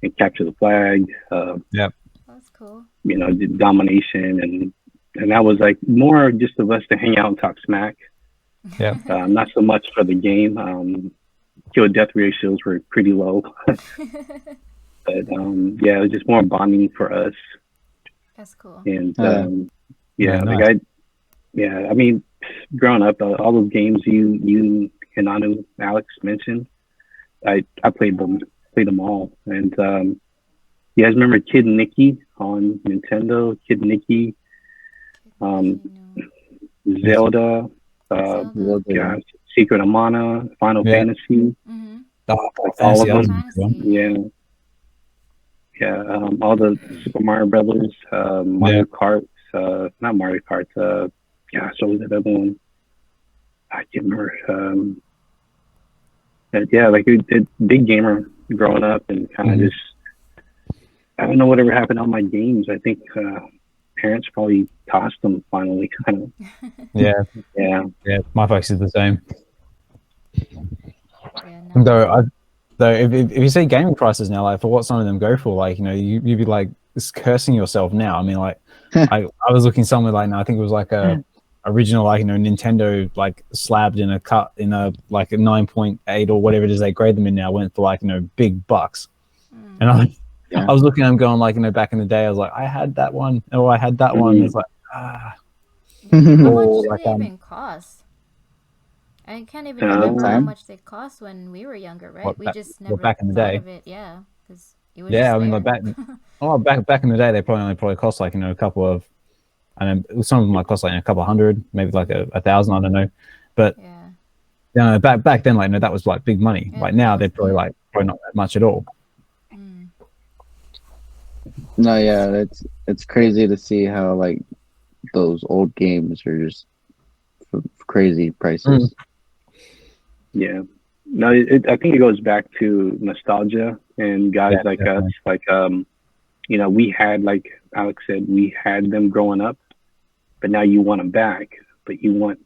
and capture the flag. That's cool. Domination, and that was like more just of us to hang out and talk smack. Yeah. Not so much for the game. Kill death ratios were pretty low. But yeah, it was just more bonding for us. That's cool. And nice. I mean, growing up, all those games you and Anu, Alex mentioned, I played them all. And you guys remember Kid Nicky on Nintendo? Kid Nicky, Zelda. Gosh, Secret of Mana, Final Fantasy, all of them. Yeah, all the Super Mario Brothers, Mario Kart, not Mario Kart. Gosh, what was that other one? I can't remember. Yeah, like a big gamer growing up, and kind of just, I don't know whatever happened on my games. I think parents probably tossed them finally, kind of. Yeah. My folks is the same. Yeah, Though if you see gaming prices now, like for what some of them go for, like you'd be like just cursing yourself now. I mean, like I was looking somewhere like now, I think it was like a original Nintendo like slabbed in a cut in a like a 9.8 or whatever it is they grade them in now, went for like big bucks. And I was looking at them going like back in the day I was like I had that one, or I had that one. It's like how much do they even cost? I can't even remember how much they cost when we were younger, right? We just never back in the thought day. of it, because it was I mean, like back in the day, they probably cost like a couple of, and some of them might cost like a couple hundred, maybe like a 1,000, I don't know, but back then, like that was like big money. Like now, they're probably not that much at all. No, yeah, it's crazy to see how like those old games are just crazy prices. Yeah. No, I think it goes back to nostalgia and guys like definitely. us, like you know, we had, like Alex said, we had them growing up, but now you want them back, but you want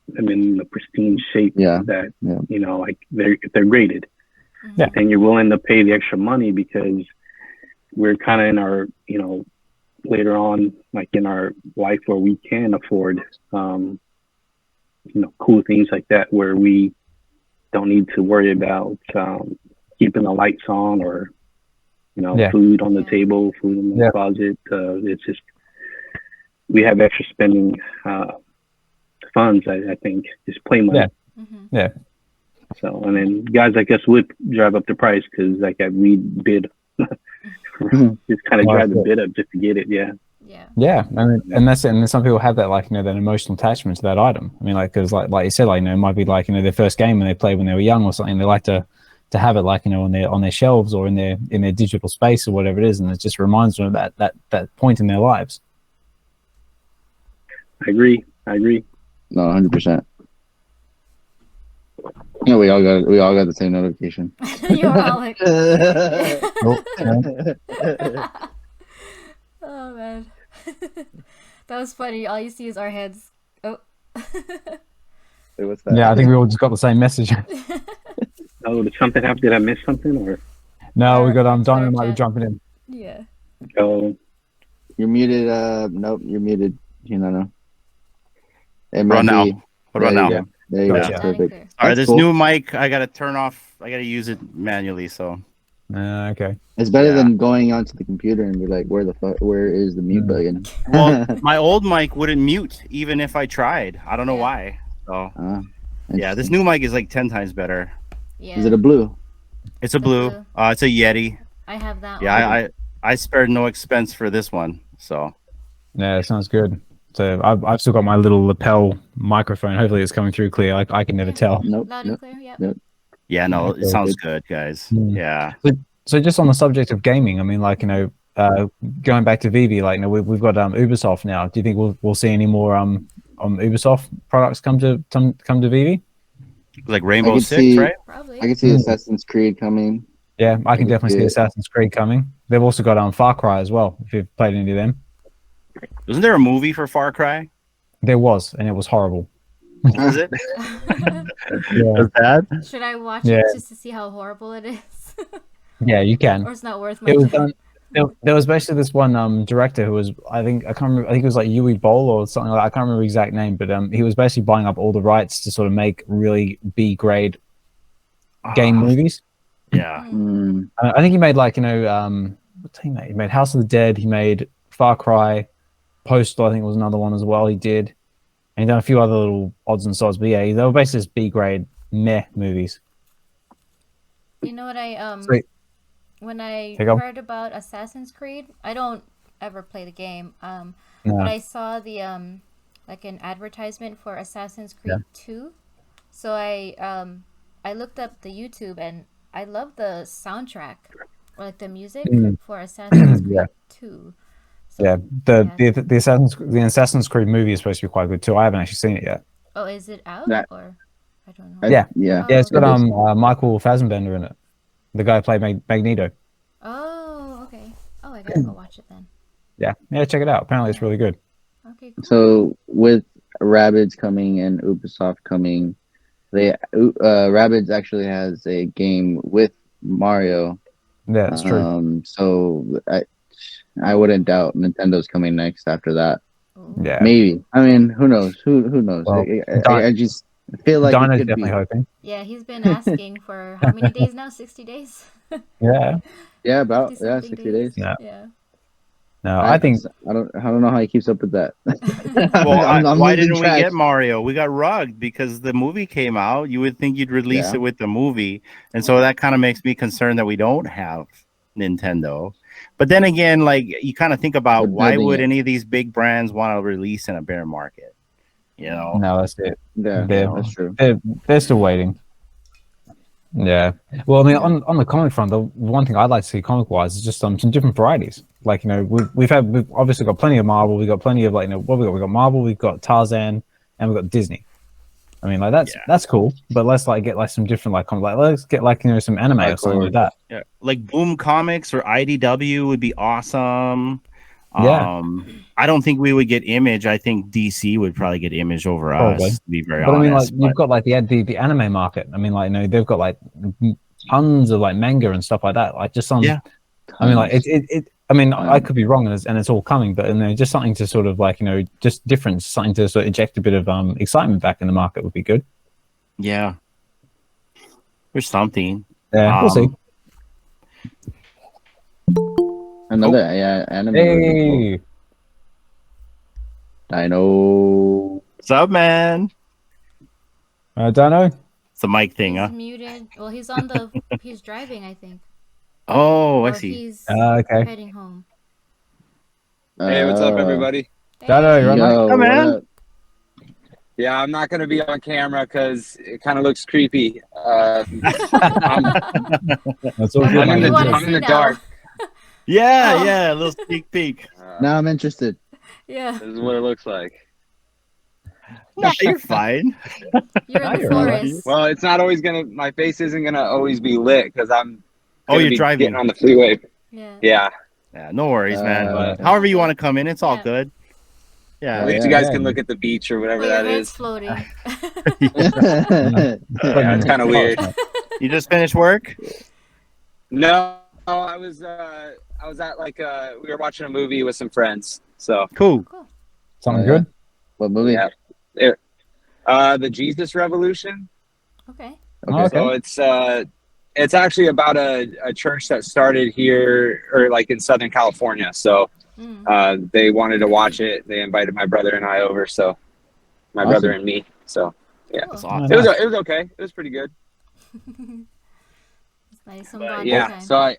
them in the pristine shape that you know, like they're graded. Yeah. And you're willing to pay the extra money because we're kind of in our, you know, later on, like in our life where we can afford, you know, cool things like that, where we don't need to worry about keeping the lights on or, you know, food on the table, food in the closet. It's just, we have extra spending funds, I think, just play money. Yeah. So, and then guys like us would drive up the price because like we bid, just kind of drive the bid up just to get it. Yeah, and that's it. And then some people have that, like, you know, that emotional attachment to that item. I mean, like, because like you said, like, you know, it might be like, you know, their first game when they played when they were young or something. They like to have it, like, you know, on their shelves or in their digital space or whatever it is, and it just reminds them of that point in their lives. I agree. No, 100%. Yeah, we all got the same notification. You were all like, oh man, that was funny. All you see is our heads. Oh. Wait, what's that? Yeah, I think we all just got the same message. Oh, did something happen? Did I miss something? Or no, we got Dynamite jumping in. Yeah. Oh, you're muted. Nope, you're muted. You know. It What might about be. now? What about now? There you go. Gotcha. Perfect. All right, this new mic, I gotta turn off. I gotta use it manually. So. Okay. It's better than going onto the computer and be like, where is the mute button? Well, my old mic wouldn't mute even if I tried. I don't know why. So. Yeah, this new mic is like 10 times better. Yeah. Is it a blue? It's a blue. It's a Yeti. I have that. Yeah, I spared no expense for this one. So. Yeah, it sounds good. So I've still got my little lapel microphone. Hopefully it's coming through clear. I can never tell. Nope. Loud and clear. Yep. Yeah, no, it sounds good, guys. Yeah. So just on the subject of gaming, I mean, like, you know, going back to VeVe, like, you know, we've got Ubisoft now. Do you think we'll see any more Ubisoft products come to VeVe? Like Rainbow Six, right? Probably. I can see Assassin's Creed coming. Yeah, I can definitely see Assassin's Creed coming. They've also got Far Cry as well, if you've played any of them. Wasn't there a movie for Far Cry? There was, and it was horrible. Was it? Yeah. Bad? Should I watch it just to see how horrible it is? Yeah, you can. Or it's not worth my It was time. done. There was basically this one director who was, I can't remember, I think it was like Yui Boll or something like that. I can't remember the exact name, but he was basically buying up all the rights to sort of make really B-grade game movies. Yeah. I think he made, like, you know, what's he made? He made House of the Dead, he made Far Cry, Postal, I think was another one as well he did. And he done a few other little odds and sods, but yeah, they were basically just B-grade meh movies. You know what when I heard about Assassin's Creed, I don't ever play the game. But I saw the like an advertisement for Assassin's Creed 2. So I looked up the YouTube and I love the soundtrack or like the music for Assassin's Creed 2. So, yeah, the Assassin's Creed movie is supposed to be quite good too. I haven't actually seen it yet. Oh, is it out or I don't know. Yeah, it's got Michael Fassbender in it. The guy who played Magneto. Oh, okay. Oh, I gotta go watch it then. Yeah, check it out. Apparently, it's really good. Okay, cool. So with Rabbids coming and Ubisoft coming, Rabbids actually has a game with Mario. Yeah, that's true. So I wouldn't doubt Nintendo's coming next after that. Yeah, maybe. I mean, who knows? Who knows? Well, I just feel like Donna's definitely hoping. Yeah, he's been asking for how many days now? 60 days. Yeah, about 60 days. Yeah. No, I think I don't know how he keeps up with that. Well, why didn't we get Mario? We got rugged because the movie came out. You would think you'd release it with the movie, and so that kind of makes me concerned that we don't have Nintendo. But then again, like, you kind of think about why would any of these big brands want to release in a bear market? You know? No, that's it. Yeah, that's true. They're still waiting. Yeah. Well, I mean, on the comic front, the one thing I'd like to see comic-wise is just some different varieties. like we've obviously got plenty of Marvel. We've got plenty of like what we got. We got Marvel. We've got Tarzan, and we've got Disney. I mean, like that's cool, but let's like get like some different like let's get like some anime or something like that. Yeah, like Boom Comics or IDW would be awesome. Yeah. I don't think we would get Image. I think DC would probably get Image over us. To be very honest, I mean, like you've got like the anime market. I mean, like they've got like tons of like manga and stuff like that. Like just some. Yeah. I mean, like it. I mean, I could be wrong, and it's all coming, but just something to sort of like just different, something to sort of inject a bit of excitement back in the market would be good. Yeah, there's something. Yeah, we'll see. Another anime. Hey, I know. What's up, man? I don't know. It's a mic thing, He's huh? muted. Well, he's he's driving, I think. Oh, I Or see. He's okay. heading home. Hey, what's up, everybody? Dano, you're Yo, right, man. Yeah, I'm not going to be on camera because it kind of looks creepy. That's all good. I'm in the dark. Yeah, a little sneak peek. Now I'm interested. Yeah. This is what it looks like. No, you're fine. You're in the forest. Well, it's not always my face isn't going to always be lit because I'm you're driving. Getting on the freeway. Yeah. Yeah, no worries, man. But however you want to come in, it's all good. Yeah. At least you guys can look at the beach or whatever that is. Floating. It's kind of weird. You just finished work? No, I was at like we were watching a movie with some friends. So cool. Something good. What movie? Yeah. The Jesus Revolution. Okay. So it's actually about a church that started here or like in Southern California. So they wanted to watch it. They invited my brother and I over. So my brother and me. So yeah, Cool. it was okay. It was pretty good. Nice. So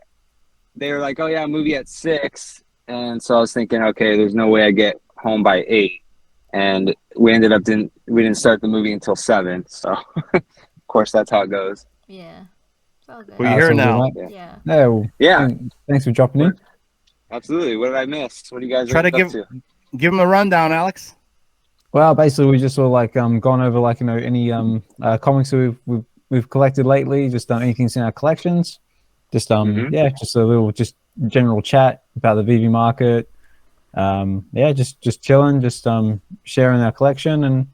they were like, oh yeah, movie at 6. And so I was thinking, okay, there's no way I get home by 8. And we ended up we didn't start the movie until 7. So of course that's how it goes. Yeah. We're here now. Yeah. Thanks for dropping in. Absolutely. What did I miss? What do you guys try to give them a rundown, Alex? Well, basically, we just sort of like gone over like any comics we've collected lately. Just anything's in our collections. Just just a little general chat about the VeVe Market. Just chilling, just sharing our collection, and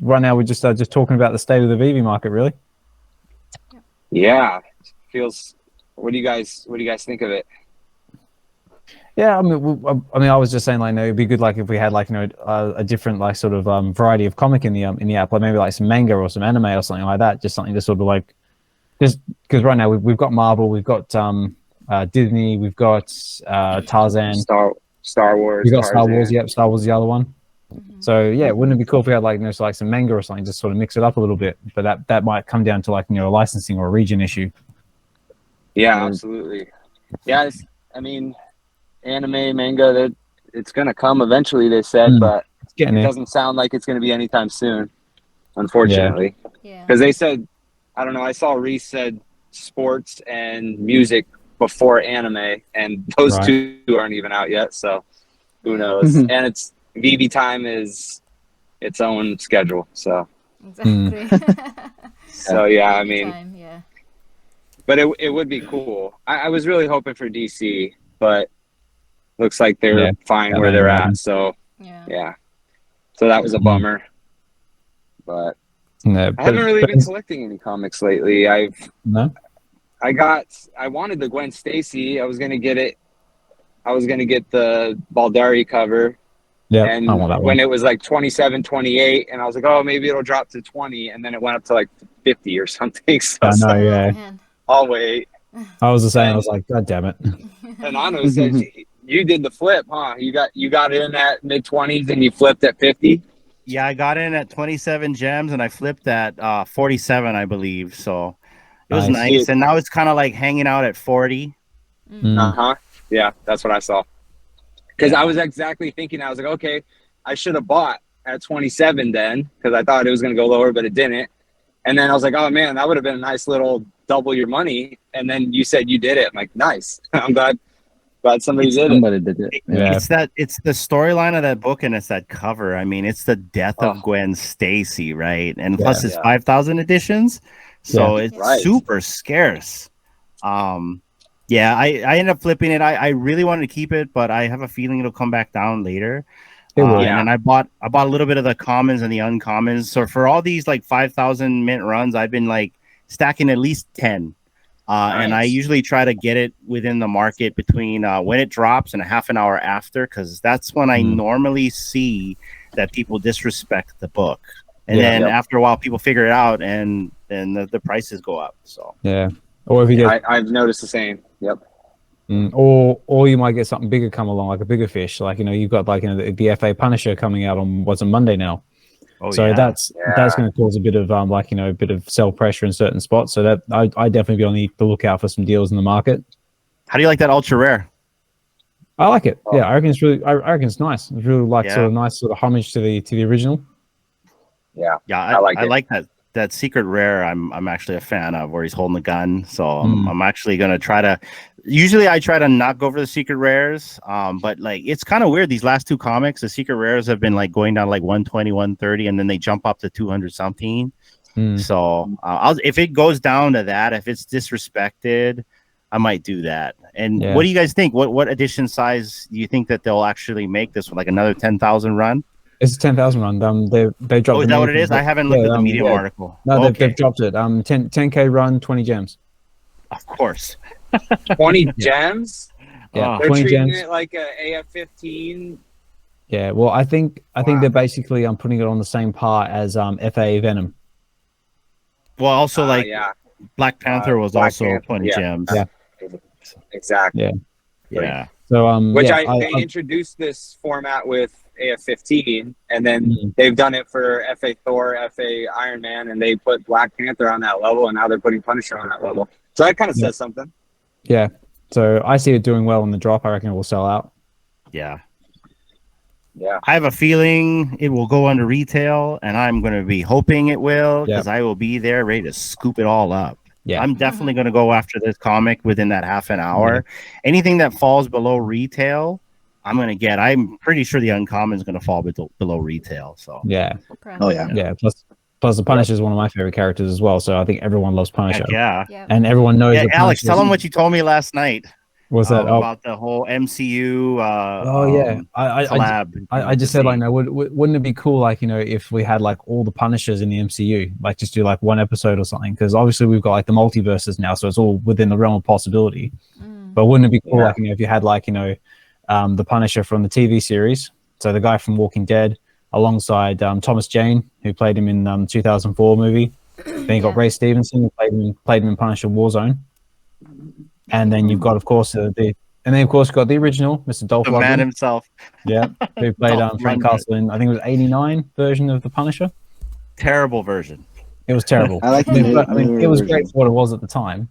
right now we're just talking about the state of the VeVe Market, really. Yeah, feels. What do you guys think of it? Yeah, I mean, I was just saying, like, it'd be good, like, if we had, like, a different, like, sort of variety of comic in the app, like maybe like some manga or some anime or something like that. Just something to sort of like, just because right now we've got Marvel, we've got Disney, we've got Tarzan, Star Wars. We've got Tarzan. Star Wars. Yep, Star Wars is the other one. So yeah, wouldn't it be cool if we had like like some manga or something, just sort of mix it up a little bit? But that might come down to like a licensing or a region issue. Yeah, absolutely. Yeah, I mean, anime, manga, it's gonna come eventually. They said, but it doesn't sound like it's gonna be anytime soon, unfortunately. Yeah. Because they said, I don't know. I saw Reese said sports and music before anime, and those two aren't even out yet. So who knows? And it's VeVe time is its own schedule. So exactly. So yeah, I mean, yeah. But it would be cool. I was really hoping for DC, but looks like they're fine where they're at. So yeah. So that was a bummer. But I haven't really been collecting any comics lately. I wanted the Gwen Stacy. I was gonna get it. I was gonna get the Baldari cover. Yeah, and I want that one. When it was like 27, 28, and I was like, oh, maybe it'll drop to 20, and then it went up to like 50 or something. So I know, yeah. I'll wait. I was the same. I was like, God damn it. And Ano said, you did the flip, huh? You got in at mid-20s and you flipped at 50? Yeah, I got in at 27 gems and I flipped at 47, I believe. So it was nice. And now it's kind of like hanging out at 40. Uh-huh. Yeah, that's what I saw. Because I was exactly thinking, I was like, okay, I should have bought at 27 then, because I thought it was going to go lower, but it didn't. And then I was like, oh, man, that would have been a nice little double your money. And then you said you did it. I'm like, nice. I'm glad Glad somebody did it. Somebody did it. Yeah. It's the storyline of that book, and it's that cover. I mean, it's the death of Gwen Stacy, right? And plus, it's 5,000 editions, so it's super scarce. Yeah, I ended up flipping it. I really wanted to keep it, but I have a feeling it'll come back down later. And then I bought a little bit of the commons and the uncommons. So for all these like 5,000 mint runs, I've been like stacking at least 10. And I usually try to get it within the market between when it drops and a half an hour after, because that's when I normally see that people disrespect the book. And then after a while, people figure it out, and then the prices go up. So or if you get, I've noticed the same. Yep. Or you might get something bigger come along, like a bigger fish. Like, you know, you've got like, you know, the FA Punisher coming out on what's a Monday now. So that's going to cause a bit of like, you know, a bit of sell pressure in certain spots. So that I definitely be on the lookout for some deals in the market. How do you like that ultra rare? I like it. Yeah, I reckon it's really, I reckon it's nice. It's really like sort of nice sort of homage to the original. Yeah, I like that secret rare. I'm actually a fan of, where he's holding the gun. So I'm actually gonna try to. Usually I try to not go for the secret rares. But like it's kind of weird. These last two comics, the secret rares have been like going down like 120, 130, and then they jump up to 200 something. So if it goes down to that, if it's disrespected, I might do that. And what do you guys think? What edition size do you think that they'll actually make this one? Like another 10,000 run? It's a 10,000 run. They dropped. Oh, is that what it is? I haven't looked at the Medium article. No, they've dropped it. 10K run, 20 gems. Of course. 20 gems. Yeah, they're 20 treating gems. it like a AF-15. Yeah, well, I think they're basically putting it on the same par as FA Venom. Well, also Black Panther was also Panther, 20 gems. Yeah, exactly. Yeah. So which they introduced this format with AF-15, and then they've done it for FA Thor, FA Iron Man, and they put Black Panther on that level, and now they're putting Punisher on that level. So that kind of says something. Yeah. So I see it doing well in the drop. I reckon it will sell out. Yeah. Yeah. I have a feeling it will go under retail, and I'm going to be hoping it will, because I will be there ready to scoop it all up. Yeah, I'm definitely going to go after this comic within that half an hour. Anything that falls below retail, I'm going to get. I'm pretty sure the uncommon is going to fall below retail. So yeah. Oh yeah. Yeah. Plus the Punisher is one of my favorite characters as well. So I think everyone loves Punisher. Yeah. And everyone knows. Yeah, Alex, tell them what you told me last night. What's that about the whole MCU? Collab. I just said, like, no, wouldn't it be cool, like, you know, if we had like all the Punishers in the MCU, like just do like one episode or something? Because obviously we've got like the multiverses now, so it's all within the realm of possibility. But wouldn't it be cool, like, you know, if you had like, you know, the Punisher from the TV series, so the guy from Walking Dead, alongside Thomas Jane, who played him in 2004 movie. Then you got Ray Stevenson, who played him in Punisher Warzone. And then you've got, of course, got the original, Mr. Dolph Lundgren. The man himself. Yeah, who played Frank Castle in, I think it was 89 version of the Punisher. Terrible version. It was terrible. I like it was great for what it was at the time.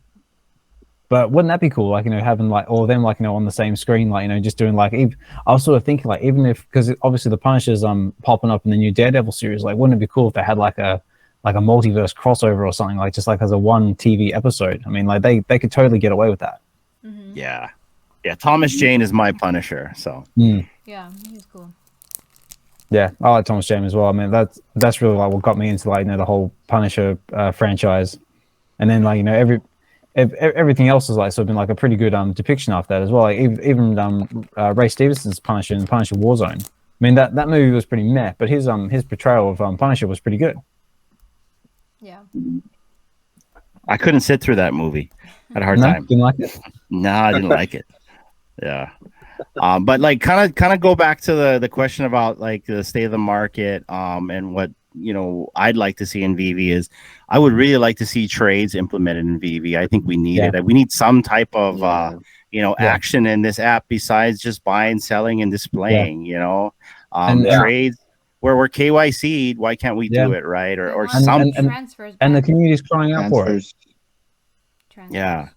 But wouldn't that be cool? Like, you know, having like all of them, like, you know, on the same screen, like, you know, just doing like, I was sort of thinking, like, even if, because obviously the Punisher's popping up in the new Daredevil series, like, wouldn't it be cool if they had like a multiverse crossover or something, like just like as a one TV episode? I mean, like they could totally get away with that. Yeah. Thomas Jane is my Punisher, so yeah, he's cool. Yeah, I like Thomas Jane as well. I mean, that's really like what got me into, like, you know, the whole Punisher franchise, and then, like, you know, everything else is like sort of been like a pretty good depiction of that as well. Like even Ray Stevenson's Punisher in Punisher Warzone. I mean, that movie was pretty meh, but his portrayal of Punisher was pretty good. Yeah. I couldn't sit through that movie. I had a hard time. Didn't like it? No, I didn't like it. Yeah. But like kind of go back to the question about like the state of the market and what, you know, I'd like to see in VeVe is I would really like to see trades implemented in VeVe. I think we need it. We need some type of action in this app besides just buying, selling, and displaying, you know. Trades where we're KYC'd, why can't we do it, right? Or some transfers, and the community's crying out for it. Yeah.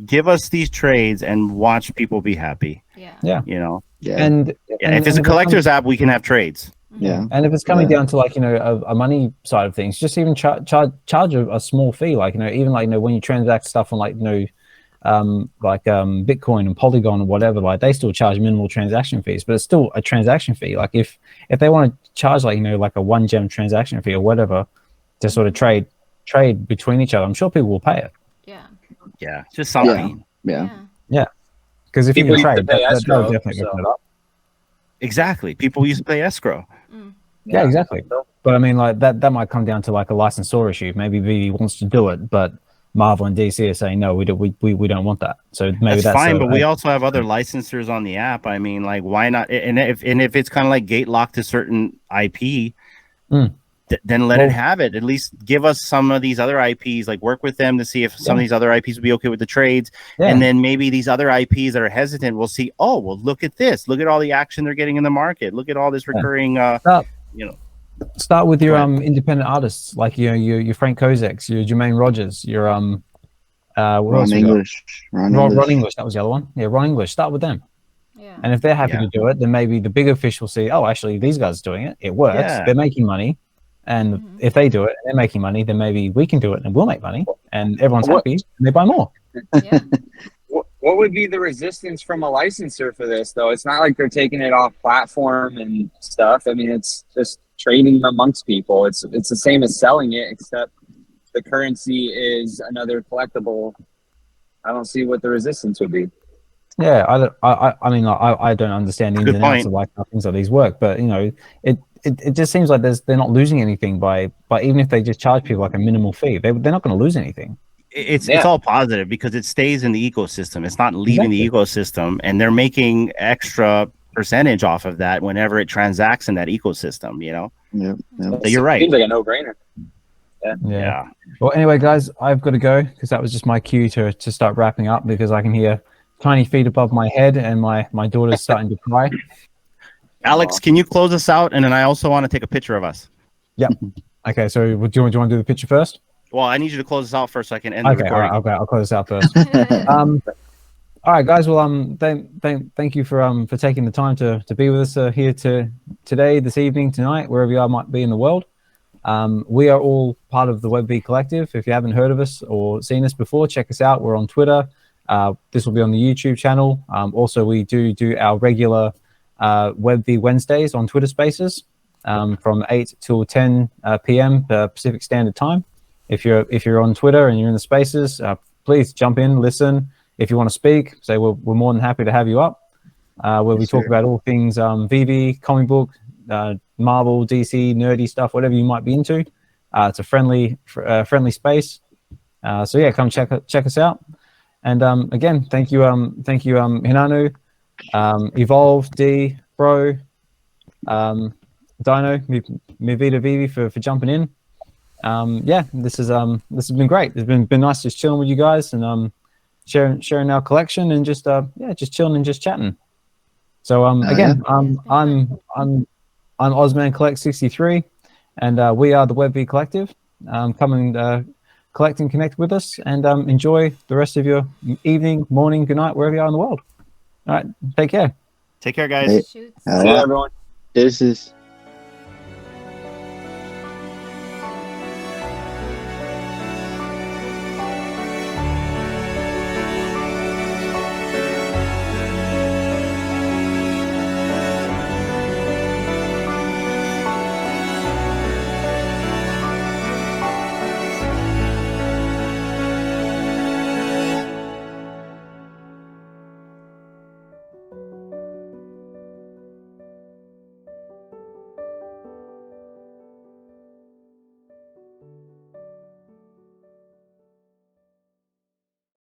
Give us these trades and watch people be happy. Yeah. You know. Yeah. And if it's a collector's app, we can have trades. Yeah. And if it's coming down to, like, you know, a money side of things, just even charge a small fee, like, you know, even like, you know, when you transact stuff on, like, you know, Bitcoin and Polygon or whatever, like they still charge minimal transaction fees, but it's still a transaction fee. Like if they want to charge like like a 1 gem transaction fee or whatever to sort of trade between each other, I'm sure people will pay it. Yeah, just something. Yeah. Because if people you can trade, pay escrow, that'll definitely open it up. Exactly. People used to pay escrow. Yeah, exactly. But I mean, like that might come down to like a licensor issue. Maybe VeVe wants to do it, but Marvel and DC are saying no, we don't want that. So maybe that's fine. But we also have other licensors on the app. I mean, like, why not? And if it's kind of like gate locked to certain IP, then let it have it. At least give us some of these other IPs. Like, work with them to see if some of these other IPs will be okay with the trades. And then maybe these other IPs that are hesitant will see, oh, well, look at this. Look at all the action they're getting in the market. Look at all this recurring. Start with your independent artists, like your Frank Kozaks, your Jermaine Rogers, your Ron English. Ron English, that was the other one. Yeah, Ron English. Start with them. Yeah. And if they're happy to do it, then maybe the bigger fish will see, oh, actually these guys are doing it. It works. They're making money. And if they do it and they're making money, then maybe we can do it and we'll make money. And everyone's happy and they buy more. Yeah. What would be the resistance from a licensor for this, though? It's not like they're taking it off platform and stuff. I mean, it's just trading amongst people. It's the same as selling it, except the currency is another collectible. I don't see what the resistance would be. Yeah, I mean, I don't understand the ins and outs of like how things like these work, but it just seems like they're not losing anything by even if they just charge people like a minimal fee, they're not going to lose anything. It's all positive because it stays in the ecosystem. It's not leaving the ecosystem, and they're making extra percentage off of that whenever it transacts in that ecosystem. So you're right. Seems like a no-brainer. Yeah. Well, anyway, guys, I've got to go because that was just my cue to start wrapping up because I can hear tiny feet above my head and my daughter's starting to cry. Alex, can you close us out? And then I also want to take a picture of us. Yep. Okay. So do you want to do the picture first? Well, I need you to close us out first so I can end the recording. All right, I'll close this out first. All right, guys. Well, thank you for taking the time to be with us here today, this evening, tonight, wherever you are might be in the world. We are all part of the VeVe Collective. If you haven't heard of us or seen us before, check us out. We're on Twitter. This will be on the YouTube channel. Also, we do our regular VeVe Wednesdays on Twitter Spaces from 8 till 10 p.m. Pacific Standard Time. If you're on Twitter and you're in the Spaces, please jump in, listen. If you want to speak, say we're more than happy to have you up. Where we talk about all things VeVe, comic book, Marvel, DC, nerdy stuff, whatever you might be into. It's a friendly space. So yeah, come check us out. And again, thank you, Hinanu, Evolve, D, Bro, Dino, Mivita VeVe for jumping in. Yeah, this has been great. It's been nice just chilling with you guys and sharing our collection and just chilling and just chatting. So again, I'm Ozman Collect 63, and we are the VeVe Collective. Come and collect and connect with us, and enjoy the rest of your evening, morning, good night, wherever you are in the world. All right, take care. Take care, guys. See you, everyone. This is.